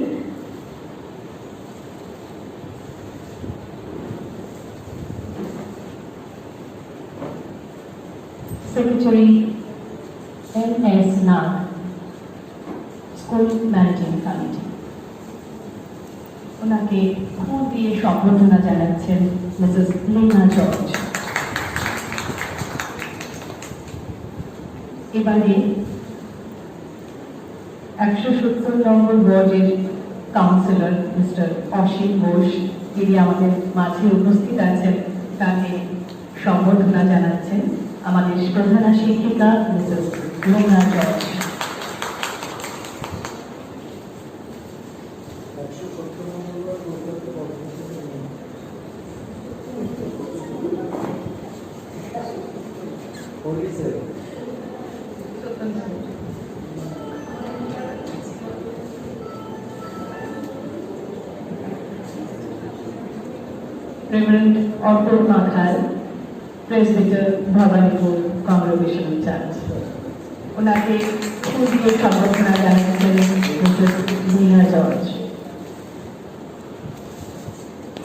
সেক্রেটারি M.S. নাগ, স্কুল ম্যানেজিং কমিটি। ওনাকে ফুল দিয়ে সম্বর্ধনা জানাচ্ছেন মিসেস লীনা জর্জ। এবারে 170 নম্বর ওয়ার্ডের কাউন্সিলর মিস্টার অসীম ঘোষ, যিনি আমাদের মাঝে উপস্থিত আছেন, তাকে সম্বর্ধনা জানাচ্ছেন আমাদের প্রধান শিক্ষিকা Mrs Leena George. Reverend Arthur Makhal, Presbyter Bhavanipur Congregational Church. ওনাকে ফুল দিয়ে সম্বর্ধনা জানাচ্ছেন মিসেস লীনা জর্জ।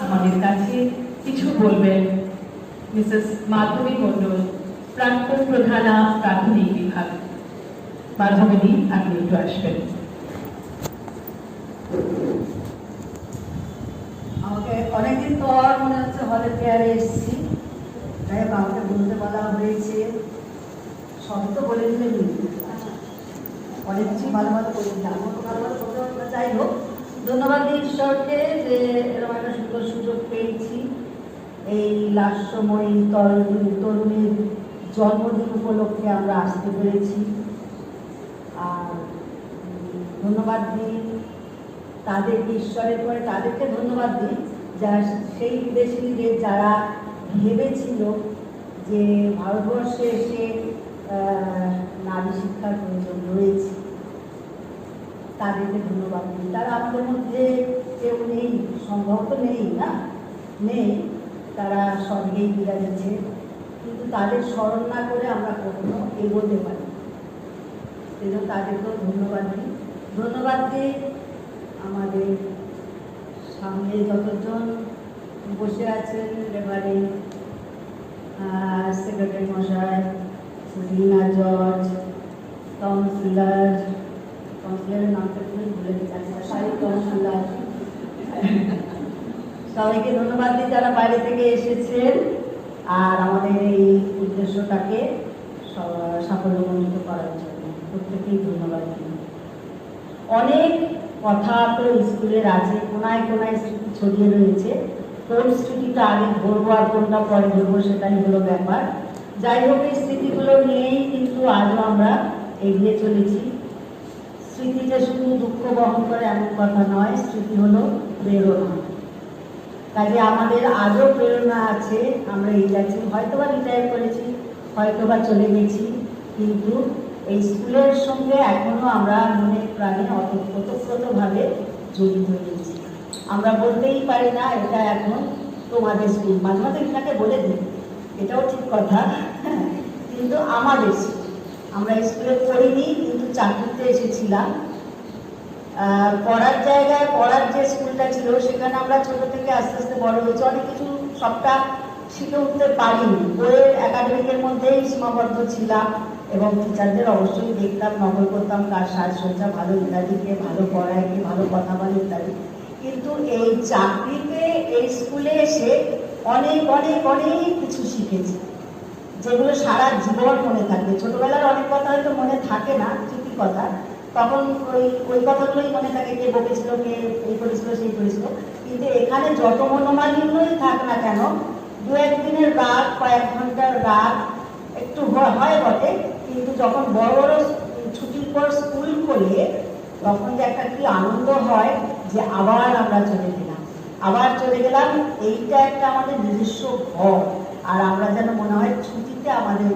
আমাদের কাছে কিছু বলবেন মিসেস মাধবী মণ্ডল, প্রাক্তন প্রধানা প্রাথমিক বিভাগ। মাধবী, আপনি একটু আসবেন। আমাকে অনেকদিন পর মনে হচ্ছে হলে পেয়ারে এসেছি, তাই আমাকে বলতে বলা হয়েছে, সব তো বলে দিলেন, অনেক কিছু ভালো ভালো করে দিলাম, ভালো ভালো করতে। যাই হোক, ধন্যবাদ দিই ঈশ্বরকে যে এরকম একটা সুন্দর সুযোগ পেয়েছি এই লাস্যময়ী তরুণীর জন্মদিন উপলক্ষে আমরা আসতে পেরেছি। আর ধন্যবাদ দিই তাদেরকে, ঈশ্বরের পরে তাদেরকে ধন্যবাদ দিই যা সেই বিদেশিদের যারা ভেবেছিল যে ভারতবর্ষে এসে নারী শিক্ষার প্রয়োজন রয়েছে, তাদেরকে ধন্যবাদ দিই। তারা আমাদের মধ্যে কেউ নেই, সম্ভবত নেই, না নেই, তারা স্বর্গেই বিরাজেছে, কিন্তু তাদের স্মরণ না করে আমরা কখনো এগোতে পারি। সেজন্য তাদেরকেও ধন্যবাদ দিই। ধন্যবাদ দিই আমাদের সামনে যতজন বসে আছেন, এবারে সেক্রেটারি মশাই, লীনা জর্জ, কাউন্সিলরের নামটা ভুলে গেছি, সাহিত্য কাউন্সিলর, সবাইকে ধন্যবাদ দিই যারা বাইরে থেকে এসেছেন আর আমাদের এই উদ্দেশ্যটাকে সাফল্যমণ্ডিত করার জন্য প্রত্যেকেই ধন্যবাদ দিই। অনেক কথা তো স্কুলের আছে, কোনায় কোনায় স্মৃতি ছড়িয়ে রয়েছে, কোন স্মৃতিটা আগে ধরবো আর কোনটা পরে ধরবো সেটাই হলো ব্যাপার। যাই হোক, এই স্মৃতিগুলো নিয়েই কিন্তু আজও আমরা এগিয়ে চলেছি। স্মৃতি যে শুধু দুঃখ বহন করে এমন কথা নয়, স্মৃতি হলো প্রেরণা। কাজে আমাদের আজও প্রেরণা আছে, আমরা এই যাচ্ছি, হয়তোবা রিটায়ার করেছি, হয়তোবা চলে গেছি, কিন্তু এই স্কুলের সঙ্গে এখনো আমরা মনে প্রাণে ওতপ্রোতভাবে জড়িত রয়েছি। আমরা বলতেই পারি না এটা এখন তোমাদের স্কুল, মাঝে মাঝে এটাকে বলে দিই, এটাও ঠিক কথা, কিন্তু আমাদের স্কুল, আমরা স্কুলে পড়িনি কিন্তু চাকরিতে এসেছিলাম। পড়ার জায়গায়, পড়ার যে স্কুলটা ছিল সেখানে আমরা ছোট থেকে আস্তে আস্তে বড় হয়েছি, অনেক কিছু সবটা শিখে উঠতে পারিনি, বইয়ের একাডেমিকের মধ্যেই সীমাবদ্ধ ছিলাম এবং টিচারদের অবশ্যই দেখতাম, নকল করতাম কার সাজসজ্জা ভালো, ইত্যাদিকে ভালো পড়ায়, কি ভালো কথা বলে ইত্যাদি। কিন্তু এই চাকরিতে, এই স্কুলে এসে অনেক অনেক অনেক কিছু শিখেছি, যেগুলো সারা জীবন মনে থাকবে। ছোটবেলার অনেক কথা হয়তো মনে থাকে না, ঠিকই কথা, তখন ওই কথাগুলোই মনে থাকে, কে বকেছিল, কে এই করেছিল, সেই করেছিল, কিন্তু এখানে যত মনোমালিন্যই থাক না কেন, দু একদিনের রাত, কয়েক ঘন্টার রাত একটু হয় বটে, কিন্তু যখন বড় বড় ছুটির পর স্কুল খোলে তখন যে একটা কি আনন্দ হয় যে আবার আমরা চলে গেলাম, এইটা একটা আমাদের নিজস্ব ঘর। আর আমরা যেন মনে হয় ছুটিতে আমাদের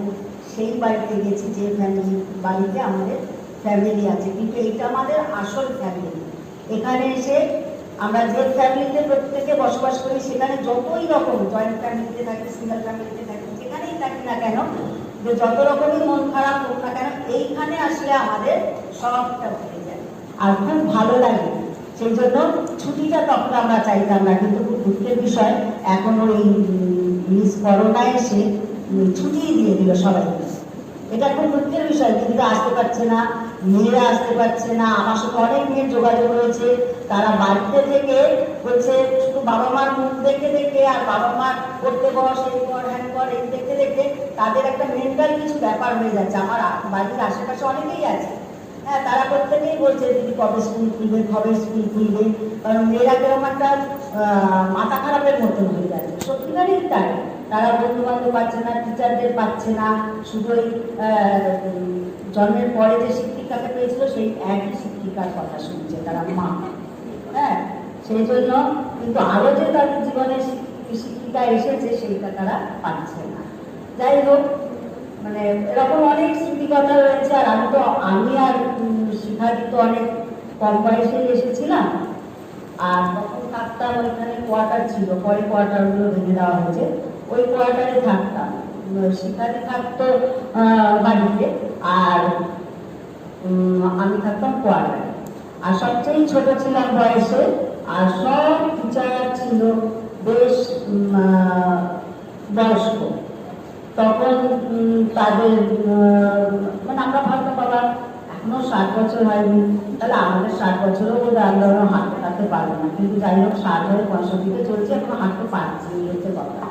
সেই বাড়িতে গেছি যে বাড়িতে আমাদের ফ্যামিলি আছে, কিন্তু এইটা আমাদের আসল ফ্যামিলি। এখানে এসে আমরা যে ফ্যামিলিতে প্রত্যেকে বসবাস করি, সেখানে যতই রকম জয়েন্ট ফ্যামিলিতে থাকি, সিঙ্গেল ফ্যামিলিতে থাকি, যেখানেই থাকি না কেন, যে যত রকমই মন খারাপ হোক না কেন, এইখানে আসলে আমাদের সবটা ভুলে যায় আর খুব ভালো লাগে। সেই জন্য ছুটিটা তখন আমরা চাইতাম না, কিন্তু খুব দুঃখের বিষয় এখন ওই মিস করোনা এসে ছুটি দিয়ে দিল সবাই। এটা খুব দুঃখের বিষয়, কিন্তু আসতে পারছে না, মেয়েরা আসতে পারছে না। আমার সাথে অনেক মেয়ের যোগাযোগ রয়েছে, তারা বাড়িতে থেকে বলছে শুধু বাবা মার মুখ দেখে দেখে আর বাবা মার করতে বস, এই কর হ্যান কর, এই দেখতে দেখতে তাদের একটা মেন্টাল কিছু ব্যাপার হয়ে যাচ্ছে। আমার বাড়ির আশেপাশে অনেকেই আছে, হ্যাঁ, তারা প্রত্যেকেই বলছে দিদি কবে স্কুল খুলবে, কবে স্কুল খুলবে, কারণ মেয়েরা কেরকম একটা মাথা খারাপের মতন হয়ে যাচ্ছে। সত্যিকারই তাই, তারা বন্ধু বান্ধব পাচ্ছে না, টিচারদের পাচ্ছে না, শুধু ওই জন্মের পরে যে শিক্ষিকাকে পেয়েছিল সেই একই শিক্ষিকার কথা শুনছে তারা মা, হ্যাঁ, সেই জন্য কিন্তু আরো যে তাদের জীবনে শিক্ষিকা এসেছে সেইটা তারা পাচ্ছে না। যাই হোক, মানে এরকম অনেক স্মৃতিকথা রয়েছে। আর আমি আর শিখাদি তো অনেক কম বয়সেই এসেছিলাম, আর তখন থাকতাম ওইখানে কোয়ার্টার ছিল, পরে কোয়ার্টারগুলো ভেঙে দেওয়া হয়েছে, ওই কোয়ার্টারে থাকতাম। শিখাদি থাকতো বাড়িতে আর আমি থাকতাম কোয়ার্টারে। আর সবচেয়ে ছোট ছিলাম বয়সে, আর সব টিচার ছিল বেশ বয়স্ক। তখন তাদের মানে আমরা ভাবতাম বাবা এখনো 60 বছর হয়নি, তাহলে আমাদের 60 বছরও বোধ হয় আমরা হাঁটতে পারবো না, কিন্তু যাই হোক 60 হয়ে 65-তে চলছে, এখনো হাঁটতে পারছি, এই হচ্ছে কথা।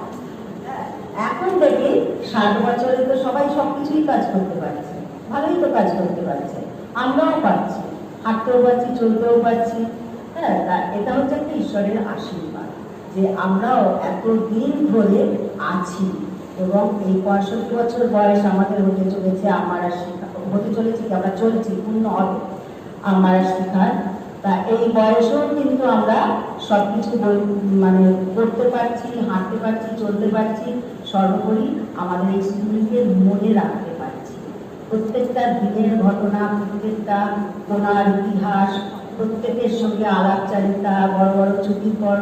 এখন দেখি 60 বছরে তো সবাই সবকিছুই কাজ করতে পারছে, ভালোই তো কাজ করতে পারছে, আমরাও পারছি, হাঁটতেও পারছি, চলতেও পারছি। হ্যাঁ, এটা হচ্ছে একটা ঈশ্বরের আশীর্বাদ যে আমরাও এতদিন ধরে আছি, এবং এই 65 বছর বয়স আমাদের হতে চলেছে, আমরা হতে চলেছি, আমরা চলছি, পূর্ণ হবে আমরা শিখার। তা এই বয়সেও কিন্তু আমরা সবকিছু মানে করতে পারছি, হাঁটতে পারছি, চলতে পারছি, সর্বোপরি আমাদের এই স্কুলকে মনে রাখতে পারছি। প্রত্যেকটা দিনের ঘটনা, প্রত্যেকটা কোনার ইতিহাস, প্রত্যেকের সঙ্গে আলাপচারিতা, বড় বড় ছুটির পর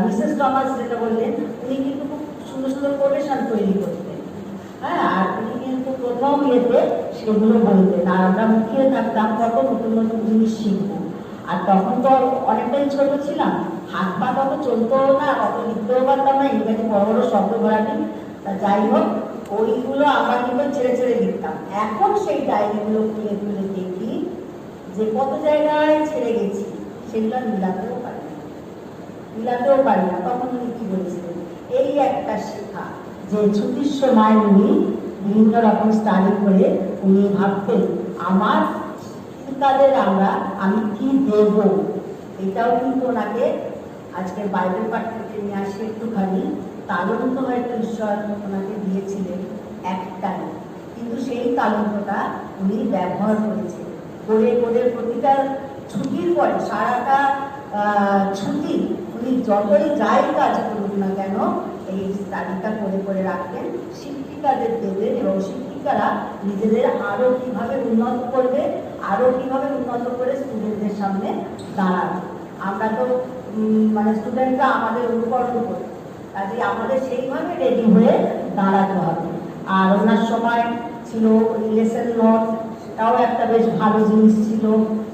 মিসেস টমাস যেটা বললেন, উনি কিন্তু খুব সুন্দর সুন্দর কোটেশন তৈরি করতেন, হ্যাঁ, আর উনি কিন্তু প্রথম ইয়েতে সেগুলো বলতেন, আর আমরা মুখিয়ে থাকতাম কত নতুন নতুন জিনিস শিখবো। আর তখন তো অনেকটাই ছোট ছিলাম, হাত পা তত চলতেও না, অত লিখতেও পারতাম না, ইংরেজি বড় বড় শব্দ ভরাটি। তা যাই হোক, ওইগুলো আমরা কিন্তু ছেড়ে ছেড়ে লিখতাম। এখন সেই ডায়েরিগুলো খুলে খুলে দেখি যে কত জায়গায় ছেড়ে গেছি, সেগুলো মিলাতেও পারি না। তখন উনি কি বলেছিলেন, এই একটা শেখা যে ছুটির সময় উনি বিভিন্ন রকম স্টাডি করে উনি ভাবতেন আমার শিক্ষিকাদের আমি কি দেব। এটাও কিন্তু ওনাকে আজকে বাইবেল পাঠ থেকে নিয়ে আসি একটুখানি, তালন্ত হয়তো ঈশ্বর ওনাকে দিয়েছিলেন একটাই, কিন্তু সেই তালন্তটা উনি ব্যবহার করেছেন করে করে প্রতিটা ছুটির পরে সারাটা ছুটি উনি যতই যাই কাজ করুন না কেন এই স্টাডিটা করে করে রাখতেন, শিক্ষিকাদের দেবেন, এবং শিক্ষিকারা নিজেদের আরো কিভাবে উন্নত করবে, আরো কিভাবে উন্নত করে স্টুডেন্টদের সামনে দাঁড়াবে। আমরা তো মানে স্টুডেন্টরা আমাদের অনুকরণ করে, কাজে আমাদের সেইভাবে রেডি হয়ে দাঁড়াতে হবে। আর ওনার সময় ছিল লেসন নোট, সেটাও একটা বেশ ভালো জিনিস ছিল।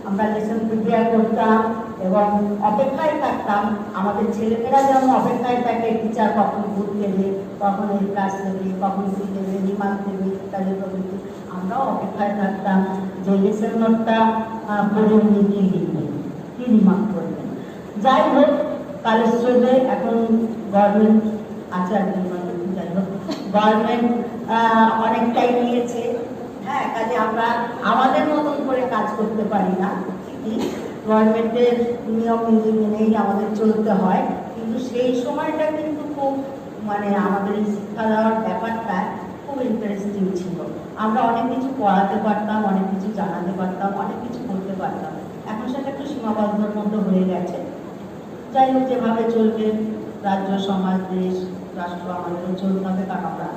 আমরা লেসন প্রিপেয়ার করতাম এবং অপেক্ষায় থাকতাম, আমাদের ছেলেমেয়েরা যেমন অপেক্ষায় থাকে টিচার কখন ভোট দেবে, কখন এই ক্লাস দেবে, কখন ফি দেবে, রিমার্ক দেবে, ইত্যাদি প্রভৃতি। আমরাও অপেক্ষায় থাকতাম যে লেসন নোটটা পড়ে উনি কি লিখবেন, কি রিমার্ক করবেন। যাই হোক, কালেশ্বরে এখন গভর্নমেন্ট আছে, আর যাই হোক গভর্নমেন্ট অনেকটাই নিয়েছে, হ্যাঁ, কাজে আমরা আমাদের মতন করে কাজ করতে পারি না, ঠিকই গভর্নমেন্টের নিয়ম নীতি মেনেই আমাদের চলতে হয়, কিন্তু সেই সময়টা কিন্তু খুব মানে আমাদের এই শিক্ষা দেওয়ার ব্যাপারটা খুব ইন্টারেস্টিং ছিল। আমরা অনেক কিছু পড়াতে পারতাম, অনেক কিছু জানাতে পারতাম, অনেক কিছু করতে পারতাম। এখন সেটা একটু সীমাবদ্ধর মধ্যে হয়ে গেছে। যাই হোক, যেভাবে চলবে রাজ্য, সমাজ, দেশ, রাষ্ট্র আমাদেরও চলতে হবে, কারণ আমরা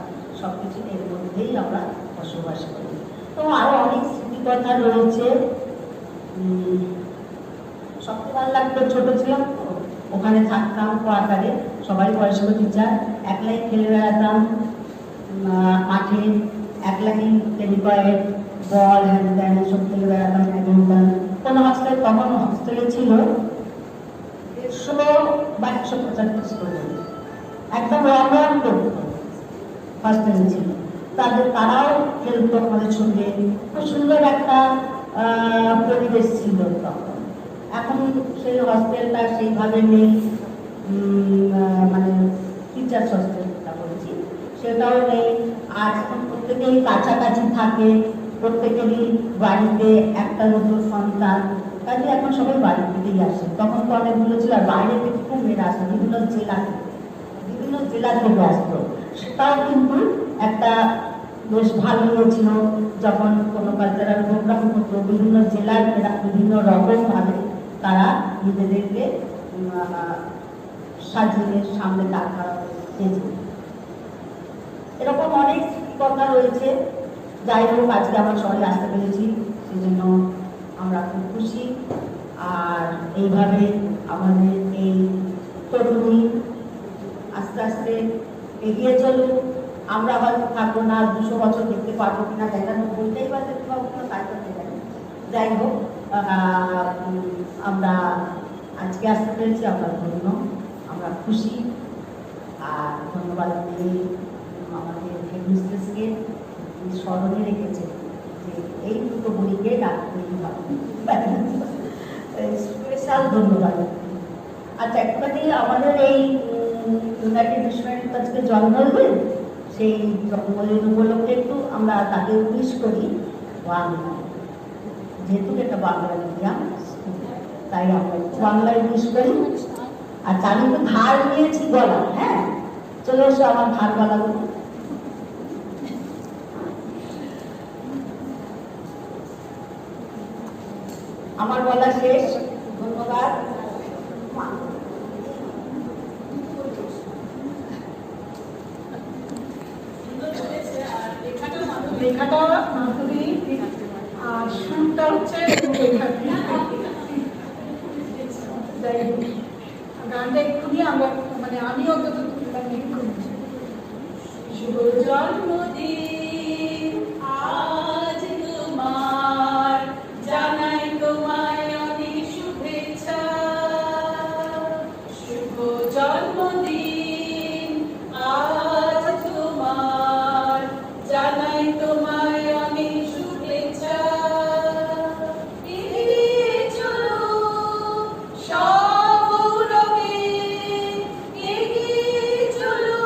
সব কিছু এর মধ্যেই আমরা বসবাস করি। তো আরো অনেক স্মৃতিকথা রয়েছে। সবচেয়ে ভালো লাগতো, ছোট ছিলাম তো, ওখানে থাকতাম কোয়ার্টারে, সবাই বয়স্ক টিচার, একলাই খেলে বেড়াতাম মাঠে, একলাই টেলিকয়েড, বল, হ্যান্ড ত্যান সব খেলে বেড়াতাম, ব্যাডমিন্টন। কোনো হস্টেল, তখন হস্টেলে ছিল 150 বা 150 স্টুডেন্ট, একদম রং করতো হস্টেলে ছিল। তারাও খেলতো আমাদের সঙ্গে, খুব সুন্দর একটা পরিবেশ ছিল তখন। এখন সেই হস্টেলটা সেইভাবে নেই, মানে টিচার্স হস্টেলটা বলছি, সেটাও নেই। আর এখন প্রত্যেকেই কাছাকাছি থাকে, প্রত্যেকেরই বাড়িতে একটা দুটো সন্তান, কাজে এখন সবাই বাড়ি থেকেই আসে। তখন তো অনেকগুলো ছিল, আর বাইরে থেকে খুব মেয়েরা আসতো, বিভিন্ন জেলা থেকে আসতো। সেটাও কিন্তু একটা বেশ ভালো হয়েছিল, যখন কোনো কালচারাল প্রোগ্রাম হতো বিভিন্ন জেলার মেয়েরা বিভিন্ন রকম ভাবে তারা নিজেদেরকে সাজিয়ে সামনে দাঁড় করাতে চেয়েছিল। এরকম অনেক কথা রয়েছে। যাই হোক, আজকে আমার শহরে আসতে পেরেছি, সেজন্য আমরা খুব খুশি। আর এইভাবে আমাদের এই তরুণী আস্তে আস্তে এগিয়ে চলুক। আমরা হয়তো থাকবো না, 200 বছর দেখতে পারবো কিনা জানি না, বলতেই বা দেখতে পাবো কিনা তাই করতে জানি। যাই হোক, আমরা আজকে আসতে পেরেছি, আমরা ধন্য, আমরা খুশি। আর ধন্যবাদ দিই আমাদের হেডমিস্ট্রেসকে, স্মরণে রেখেছে যে এই দুটো বইকে ডাক্তারি হবে, স্পেশাল ধন্যবাদ। আচ্ছা, একটুখানি আমাদের এই ইউনাইটেড মিশনারি আজকে জন্মদিন, সেই জন্মদিন উপলক্ষে একটু আমরা তাকে উইশ করি বাংলায়, যেহেতু এটা বাংলা মিডিয়াম, তাই আমরা বাংলায় উইশ করি। আচ্ছা, আমি একটু ধার নিয়েছি গলা, হ্যাঁ, চলে এসো আমার ধার গলাগুলো। আমার বলা শেষ, ধন্যবাদ। লেখাটা মাধুরী, আর সুরটা হচ্ছে গানটা এক্ষুনি আমরা, মানে আমি অন্তত শুভ জন্মদিন আজ তোমার, জানাই তোমায় অনেক শুভেচ্ছা। শুভ জন্মদিন আজ তোমার, জানাই তোমায় অনেক শুভেচ্ছা। এগিয়ে চলো সগৌরবে, এগিয়ে চলো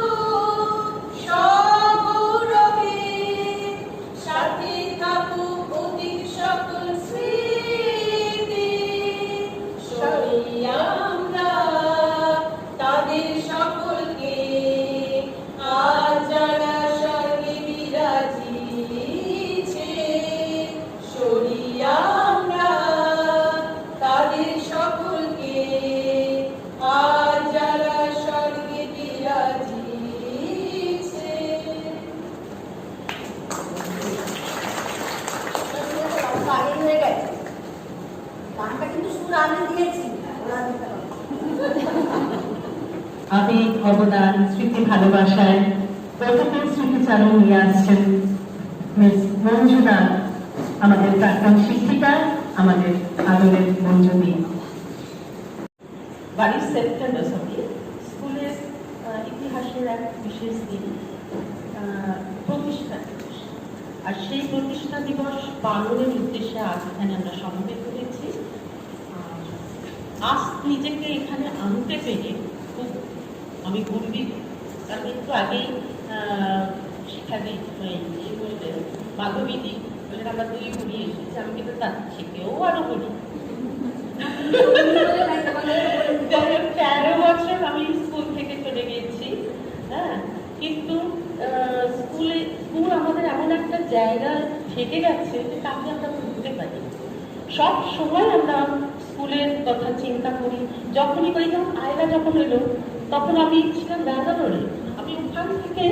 সগৌরবে, সাথে থাকুক অতীত সকল স্মৃতি, সরিয়ে আমরা তাদের সকলকে, আজ যারা স্বর্গে বিরাজিছে, সরিয়ে আমরা তাদের সকলকে, আজ যারা স্বর্গে বিরাজিছে। আগে হয়ে গেছে গানটা, কিন্তু সুর আমি দিয়েছি, ওরা দিতে পারে। আবেগ, অবদান, স্মৃতি, ভালোবাসায় প্রত্যেকের স্মৃতিচারণ নিয়ে আসছেন মিস মঞ্জুদা, আমাদের প্রাক্তন শিক্ষিকা, আমাদের আদরের মঞ্জুদি। 22 সেপ্টেম্বর স্কুলের ইতিহাসের এক বিশেষ দিন, প্রতিষ্ঠা দিবস। আর সেই প্রতিষ্ঠা দিবস পালনের উদ্দেশ্যে আজ এখানে আমরা সমবেত হয়েছি। আজ নিজেকে এখানে আনতে পেরে খুব আমি গর্বিত, কারণ একটু আগেই সেখানে বললেন মাধবীদি বললেন আমরা দুই ঘুরি এসেছি, আমি কিন্তু তার থেকেও আরো বলি 13 বছর আমি স্কুল থেকে চলে গেছি। হ্যাঁ, কিন্তু স্কুল আমাদের এমন একটা জায়গা থেকে গেছে যে তাকে আমরা বুঝতে পারি। সব সময় আমরা স্কুলের কথা চিন্তা করি, যখনই করি। যেমন আয়রা যখন এলো তখন আমি ছিলাম ব্যাঙ্গালোরে, আমি ওখান থেকে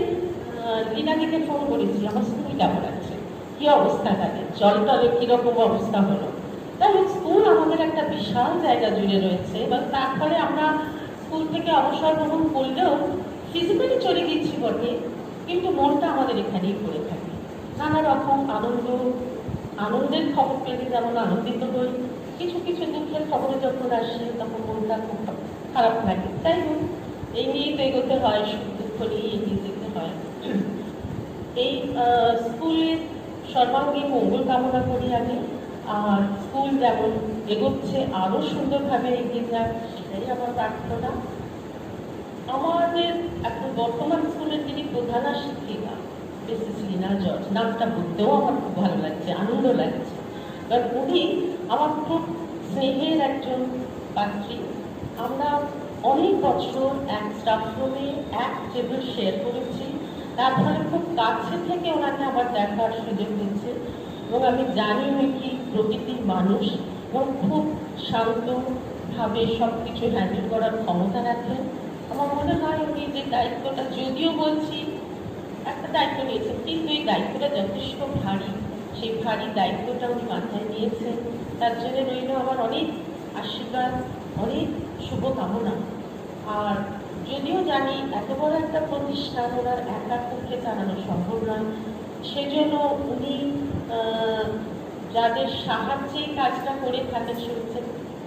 লীনাদিকে ফোন করেছি আমার স্কুল কেমন আছে, কি অবস্থা থাকে, জল টলে কিরকম অবস্থা হলো। তাই স্কুল আমাদের একটা বিশাল জায়গা জুড়ে রয়েছে, এবং তারপরে আমরা স্কুল থেকে অবসর গ্রহণ করলেও ফিজিক্যালি চলে গেছি বটে, কিন্তু মনটা আমাদের এখানেই পড়ে থাকে। নানা রকম আনন্দের খবর পেলে যেমন আনন্দিত হই, কিছু কিছু দুঃখের খবরে যখন আসে তখন মনটা খুব খারাপ লাগে। তাই হোক, এই নিয়েই তো এগোতে হয়, সুখ দুঃখ নিয়ে এগিয়ে যেতে হয়। এই স্কুলের সর্বাঙ্গীন মঙ্গল কামনা করি আমি। আর স্কুল যেমন এগোচ্ছে আরো সুন্দরভাবে এগিয়ে যাক, সেটাই আমার প্রার্থনা। আমাদের এখন বর্তমান স্কুলের যিনি প্রধান শিক্ষিকা মিসেস লীনা জর্জ, নামটা বলতেও আমার খুব ভালো লাগছে, আনন্দ লাগছে, কারণ উনি আমার খুব স্নেহের একজন পাত্রী। আমরা অনেক বছর এক স্টাফ রুমে এক টেবিল শেয়ার করেছি, তার ফলে খুব কাছে থেকে ওনাকে আমার দেখার সুযোগ হয়েছে এবং আমি জানি উনি কি প্রকৃতির মানুষ এবং খুব শান্তভাবে সব কিছু হ্যান্ডেল করার ক্ষমতা রাখেন। আমার মনে হয় উনি যে দায়িত্বটা, যদিও বলছি একটা দায়িত্ব নিয়েছেন, কিন্তু এই দায়িত্বটা যথেষ্ট ভারী, সেই ভারী দায়িত্বটা উনি মাথায় নিয়েছেন। তার জন্য রইল আমার অনেক আশীর্বাদ, অনেক শুভকামনা। আর যদিও জানি এত বড় একটা প্রতিষ্ঠান ওনার একার পক্ষে চালানো সম্ভব নয়, সেজন্য উনি যাদের সাহায্যে কাজটা করে থাকেন শুনছেন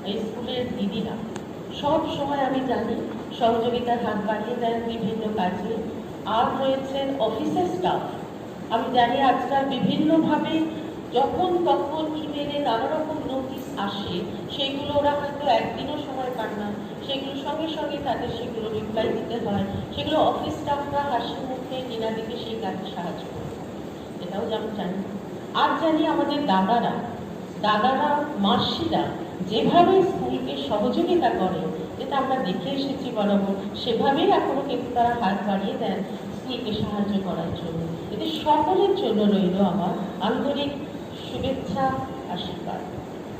এই স্কুলের দিদিরা, সব সময় আমি জানি সহযোগিতার হাত বাড়িয়ে দেন বিভিন্ন কাজে। আর রয়েছেন অফিসের স্টাফ, আমি জানি আজকাল বিভিন্নভাবে যখন তখন ইমেলে নানা রকম নোটিশ আসে, সেগুলো ওরা হয়তো একদিনও সময় পান না, সেগুলো সঙ্গে সঙ্গে তাদের সেগুলো রিপ্লাই দিতে হয়, সেগুলো অফিস স্টাফরা হাসি মুখে টিনাদিকে সেই কাজে সাহায্য করে, এটাও যেমন জানি। আর জানি আমাদের দাদারা মাসিরা যেভাবে স্কুলকে সহযোগিতা করে, যেটা আমরা দেখে এসেছি বরাবর, সেভাবেই এখনো কিন্তু তারা হাত বাড়িয়ে দেন স্কুলকে সাহায্য করার জন্য। এতে সকলের জন্য রইল আমার আন্তরিক শুভেচ্ছা, আশীর্বাদ।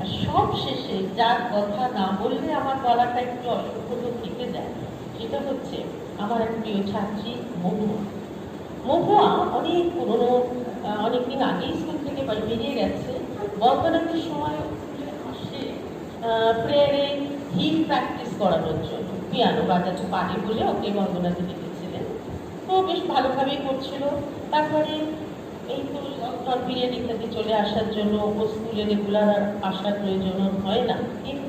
আর সব শেষে যার কথা না বললে আমার গলাটা একটু অসুস্থ থেকে যায়, সেটা হচ্ছে আমার এক প্রিয় ছাত্রী মহুয়া। অনেক পুরনো, অনেকদিন আগেই স্কুল থেকে বেরিয়ে গেছে। বন্দনাতের সময় আসে প্রেয়ারে হিল প্র্যাকটিস করানোর জন্য, পিয়ানো বাজাতে পারে বলে ওকে বন্দনাতে ডেকেছিলেন। তো বেশ ভালোভাবেই করছিল। তারপরে এই তো লকডাউন পিরিয়ড ইত্যাদি চলে আসার জন্য ও স্কুলে রেগুলার আর আসার প্রয়োজন হয় না, কিন্তু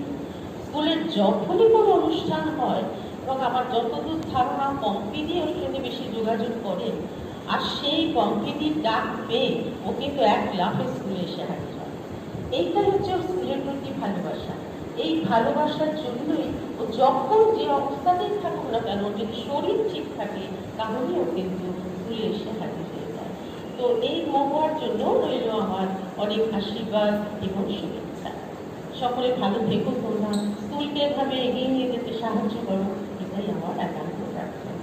স্কুলের যখনই কোনো অনুষ্ঠান হয়, এবং আমার যতদূর ধারণা পম্পিদি ওর সঙ্গে বেশি যোগাযোগ করে, আর সেই পম্পিদির ডাক পেয়ে ও কিন্তু এক লাফে স্কুলে এসে হাজির হয়। এইটাই হচ্ছে ওর স্কুলের প্রতি ভালোবাসা। এই ভালোবাসার জন্যই ও যখন যে অবস্থাতেই থাকুক না কেন, যদি শরীর ঠিক থাকে তাহলেই ও কিন্তু স্কুলে এসে হাজির হয়ে যায়। তো এই মহুয়ার জন্য রইল আমার অনেক আশীর্বাদ এবং শুভেচ্ছা। সকলে ভালো থেকো, তোমরা স্কুলকে এভাবে এগিয়ে নিয়ে যেতে সাহায্য করো, এটাই আমার একান্ত প্রার্থনা।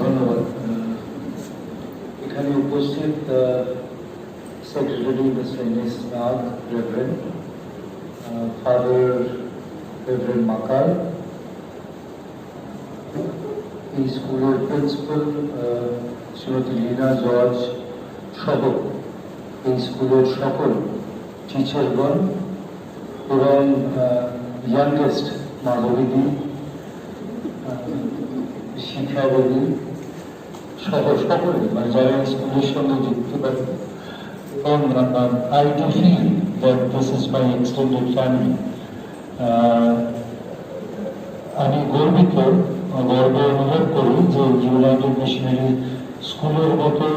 ধন্যবাদ। এখানে উপস্থিত সেক্রেটারি মিস্টার এনএস নাগ, রেভারেন্ড ফাদার রেভারেন্ড মাকাল, এই স্কুলের প্রিন্সিপাল শ্রীমতী লীনা জর্জ সহ এই স্কুলের সকল টিচারগণ এবং ইয়াংগেস্ট মাধবীদি, শিক্ষাবিদি সহ সকলে, মানে যারা এই স্কুলের সঙ্গে যুক্ত থাকে। এবং I do feel that this is my extended family. আমি গর্ব অনুভব করি যে ইউনাইটেড মিশনারি স্কুলের মতো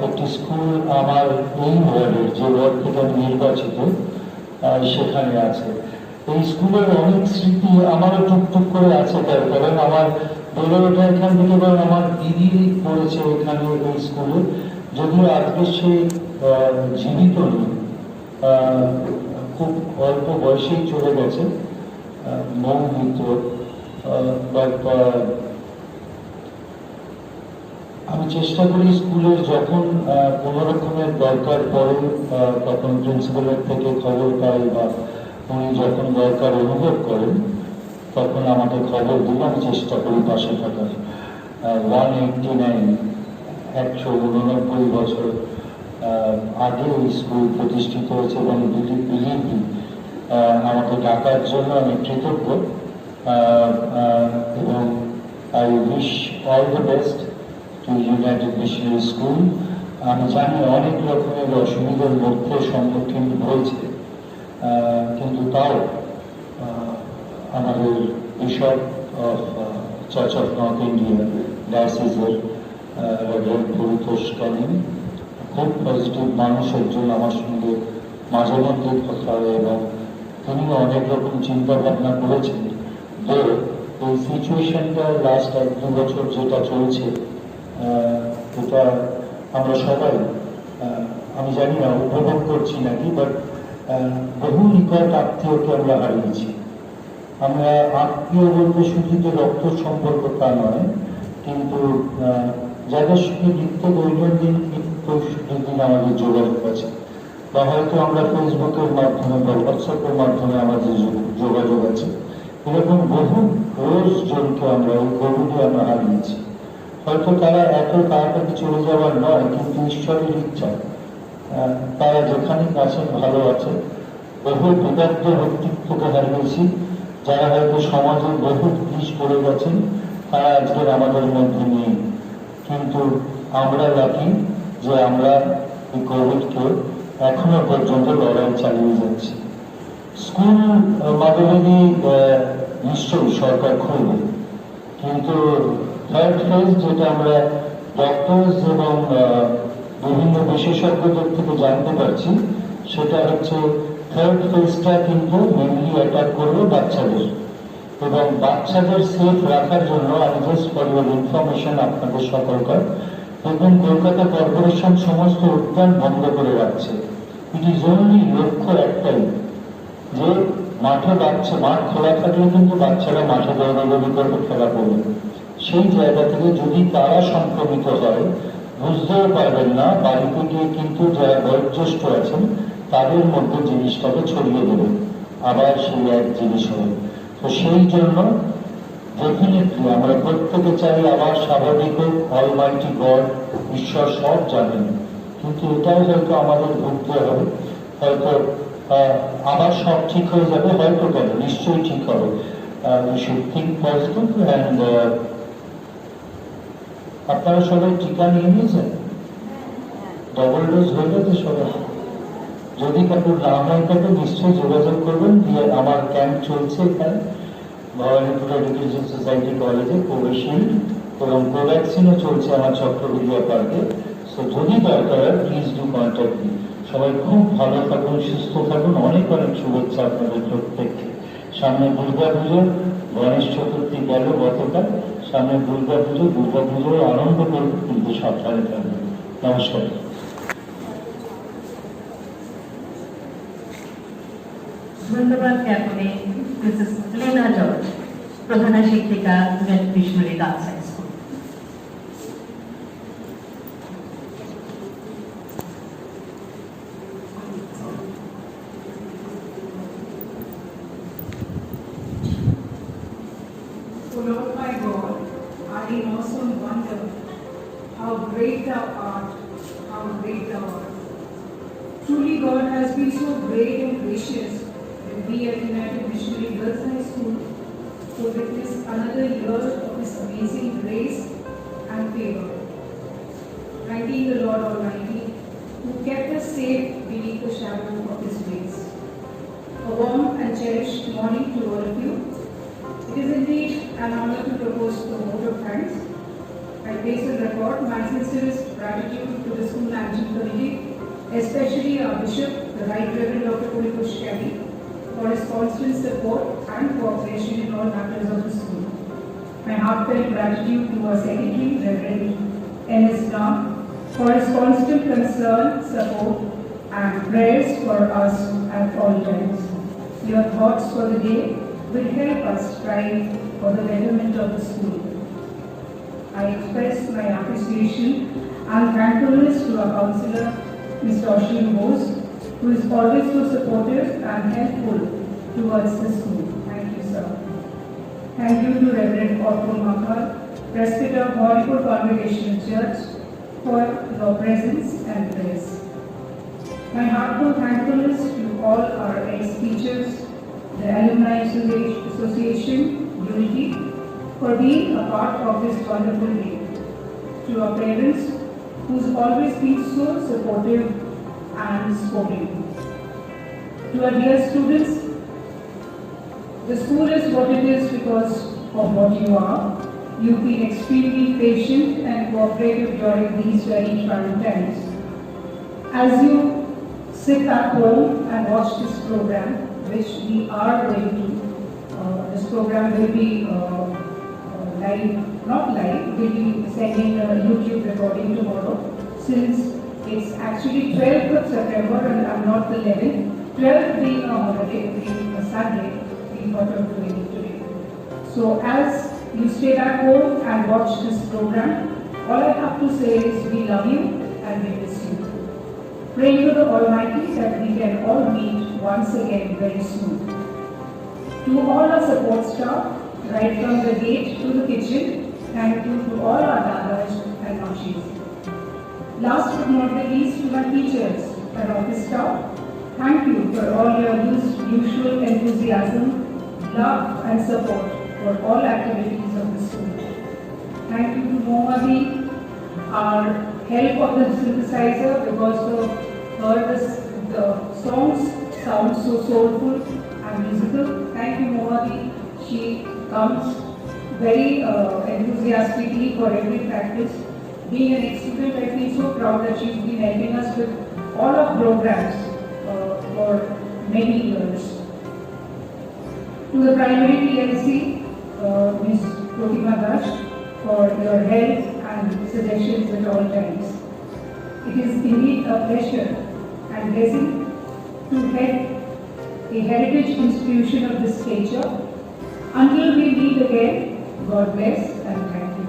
একটি স্কুল আমার এই ওয়ার্ডের, যে ওয়ার্ড থেকে আমি নির্বাচিত, সেখানে আছে। এই স্কুলের অনেক স্মৃতি আমারও টুকটুক করে আছে, তার কারণ আমার বেড়ে ওঠা এখান থেকে, এবং আমার দিদি পড়েছে এখানে এই স্কুলে, যদিও আজকে সে জীবিত নেই, খুব অল্প বয়সেই চলে গেছে, মৌ মিত্র। আমি চেষ্টা করি স্কুলের যখন কোনো রকমের দরকার পড়ে তখন প্রিন্সিপালের থেকে খবর পাই, বা উনি যখন দরকার অনুভব করেন তখন আমাকে খবর দিলে আমি চেষ্টা করি পাশে থাকার। 189 বছর আগে এই স্কুল প্রতিষ্ঠিত হয়েছে, এবং বিলিভলি আমাকে ডাকার জন্য আমি কৃতজ্ঞ, এবং I wish all the best to United Missionary school. আমি জানি অনেক রকমের অসুবিধার মধ্যে সম্মুখীন হয়েছে, কিন্তু তাও আমাদের bishop of church of north India ডায়োসিসের রেভারেন্ড পরিতোষ ক্যানিং, খুব পজিটিভ মানুষ, একজন আমার সঙ্গে মাঝে মধ্যে কথা হয় এবং তিনিও অনেক রকম চিন্তা ভাবনা করেছেন যে এই সিচুয়েশনটা লাস্ট 1-2 বছর যেটা চলছে এটা আমরা সবাই আমি জানি না উপভোগ করছি নাকি, বাট বহু নিকট আত্মীয়কে আমরা হারিয়েছি। আমরা আত্মীয় বলতে শুধু যে রক্ত সম্পর্ক তা নয়, কিন্তু যাদের সঙ্গে নিত্য দৈনন্দিন প্রতিদিন আমাদের যোগাযোগ আছে, বা হয়তো আমরা ফেসবুকের মাধ্যমে বা হোয়াটসঅ্যাপের মাধ্যমে আমাদের যোগাযোগ আছে, এরকম বহু রোজ জনকে আমরা এই কোভিডে আমরা হারিয়েছি। হয়তো তারা এত তাড়াতাড়ি চলে যাওয়ার নয়, কিন্তু ঈশ্বরের ইচ্ছা তারা যেখানে আছেন ভালো আছে। বহু বিদগ্ধ ব্যক্তিত্বকে হারিয়েছি, যারা হয়তো সমাজের বহু জিনিস করে গেছেন, তারা আজকের আমাদের মধ্যে নেই। কিন্তু আমরা লাকি যে আমরা এই কোভিডকে এখনো পর্যন্ত লড়াই চালিয়ে যাচ্ছি। স্কুল মাধ্যমিক নিশ্চয়ই সরকার খুলবে, কিন্তু থার্ড ফেজ যেটা আমরা ডক্টরস এবং বিভিন্ন বিশেষজ্ঞদের থেকে জানতে পারছি, সেটা হচ্ছে থার্ড ফেজটা কিন্তু মেনলি অ্যাটাক করবে বাচ্চাদের, এবং বাচ্চাদের সেফ রাখার জন্য আমি জাস্ট ফর ইউর ইনফরমেশন আপনাদের সকলকার, দেখুন কলকাতা কর্পোরেশন সমস্ত উদ্যান বন্ধ করে রাখছে। ইট ইজ অনলি লক্ষ্য একটাই, যে মাঠ খোলা থাকলে কিন্তু বাচ্চারা মাঠে দৌড়াদৌড়ি করবে, খেলা করবে। সেই জায়গা থেকে যদি তারা সংক্রমিত হয়, বুঝতেও পারবেন না, বাড়িতে গিয়ে কিন্তু যারা বয়োজ্যেষ্ঠ আছেন তাদের মধ্যে জিনিসটাকে ছড়িয়ে দেবে, আবার সেই এক জিনিস হবে। তো সেই জন্য ডেফিনেটলি আমরা প্রত্যেকে চাই আবার স্বাভাবিক হোক। অলমাইটি গড, ঈশ্বর সব জানেন, কিন্তু এটাও হয়তো আমাদের ভুগতে হবে। হয়তো আবার সব ঠিক হয়ে যাবে, হয়তো কেন, নিশ্চয়ই ঠিক হবে। We should think positive. And আপনারা সবাই টিকা নিয়ে নিয়েছেন? ডবল ডোজ হয়ে গেছে সবাই? যদি কাকুর না হয় থাকে নিশ্চয়ই যোগাযোগ করবেন। আমার ক্যাম্প চলছে এখানে ভবানীপুর এডুকেশন সোসাইটি কলেজে, কোভিশিল্ড এবং কোভ্যাক্সিনও চলছে আমার চক্রবিদ্যা পার্কে। সো যদি দরকার হয় প্লিজ ডু কন্ট্যাক্ট মি। সবাই খুব ভালো থাকুন, সুস্থ থাকুন। অনেক অনেক শুভেচ্ছা আপনাদের প্রত্যেককে। সামনে দুর্গা পুজো, গণেশ চতুর্থী গেল গতকাল, সামনে দুর্গা পুজো আনন্দ করবে, কিন্তু সাবধানে থাকবে। নমস্কার। ধন্যবাদ জ্ঞাপনে মিসেস লীনা জর্জ, প্রধান শিক্ষিকা, missionary girls high school. O Lord my God, I in awesome wonder how great thou art, how great thou art. Truly God has been so great and gracious that we at United Missionary Girls High School to witness another year of His amazing grace and favor. Thanking the Lord Almighty who kept us safe beneath the shadow of His wings. A warm and cherished morning to all of you. It is indeed an honor to propose the vote of thanks. I place on record my sincerest gratitude to the school management committee, especially our Bishop, the Right Reverend Dr. Puripush Kelly, for his constant support and cooperation in all matters of the school. My heartfelt gratitude to our Secretary, Reverend N.S. Ram, for his constant concern, support, and prayers for us at all times. Your thoughts for the day will help us strive for the betterment of the school. I express my appreciation and thankfulness to our councillor, Mr. Ashwin Bose, who is always so supportive and helpful towards the school. Thank you, sir. Thank you to Reverend Otto Makhar, Presbyter of Bhavipur Congregational Church, for your presence and prayers. My heartfelt thankfulness to all our ex-teachers, the Alumni Association, Unity, for being a part of this wonderful day. To our parents, who's always been so supportive and supportive. To our dear students, the school is what it is because of what you are. you've been extremely patient and cooperative during these very trying times. As you sit at home and watch this program, which we are going to, this program will be live, not live, we'll be sending a YouTube recording tomorrow, since it's actually 12th of September and I'm not the 11th. 12th being a holiday, being a Sunday, we thought of doing it today. So as you stay at home and watch this program, all I have to say is we love you and we miss you. Pray to the Almighty that we can all meet once again very soon. To all our support staff, right from the gate to the kitchen, thank you to all our dadas and mashis. Last but not the least, to my teachers and office staff, thank you for all your usual enthusiasm, love and support for all activities of the school. Thank you to Mohamadi, our help of the synthesizer, because the songs sound so soulful and musical. Thank you, Mohamadi. She comes very enthusiastically for every practice. Being an ex-student, I feel so proud that she's been helping us with all our programs for many years. To the primary TLC, Ms. Protima Dash, for your help and suggestions at all times. It is indeed a pleasure and blessing to head a heritage institution of this nature. Until we meet again, God bless and thank you.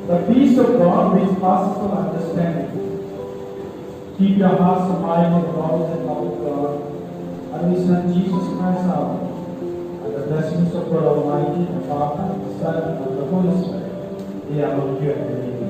The peace of God which passes all understanding. Keep your hearts and mind on the knowledge and love of God, and His Son Jesus Christ our Lord. And the blessings of God Almighty, the Father, the Son, and the Holy Spirit, be among you and with you.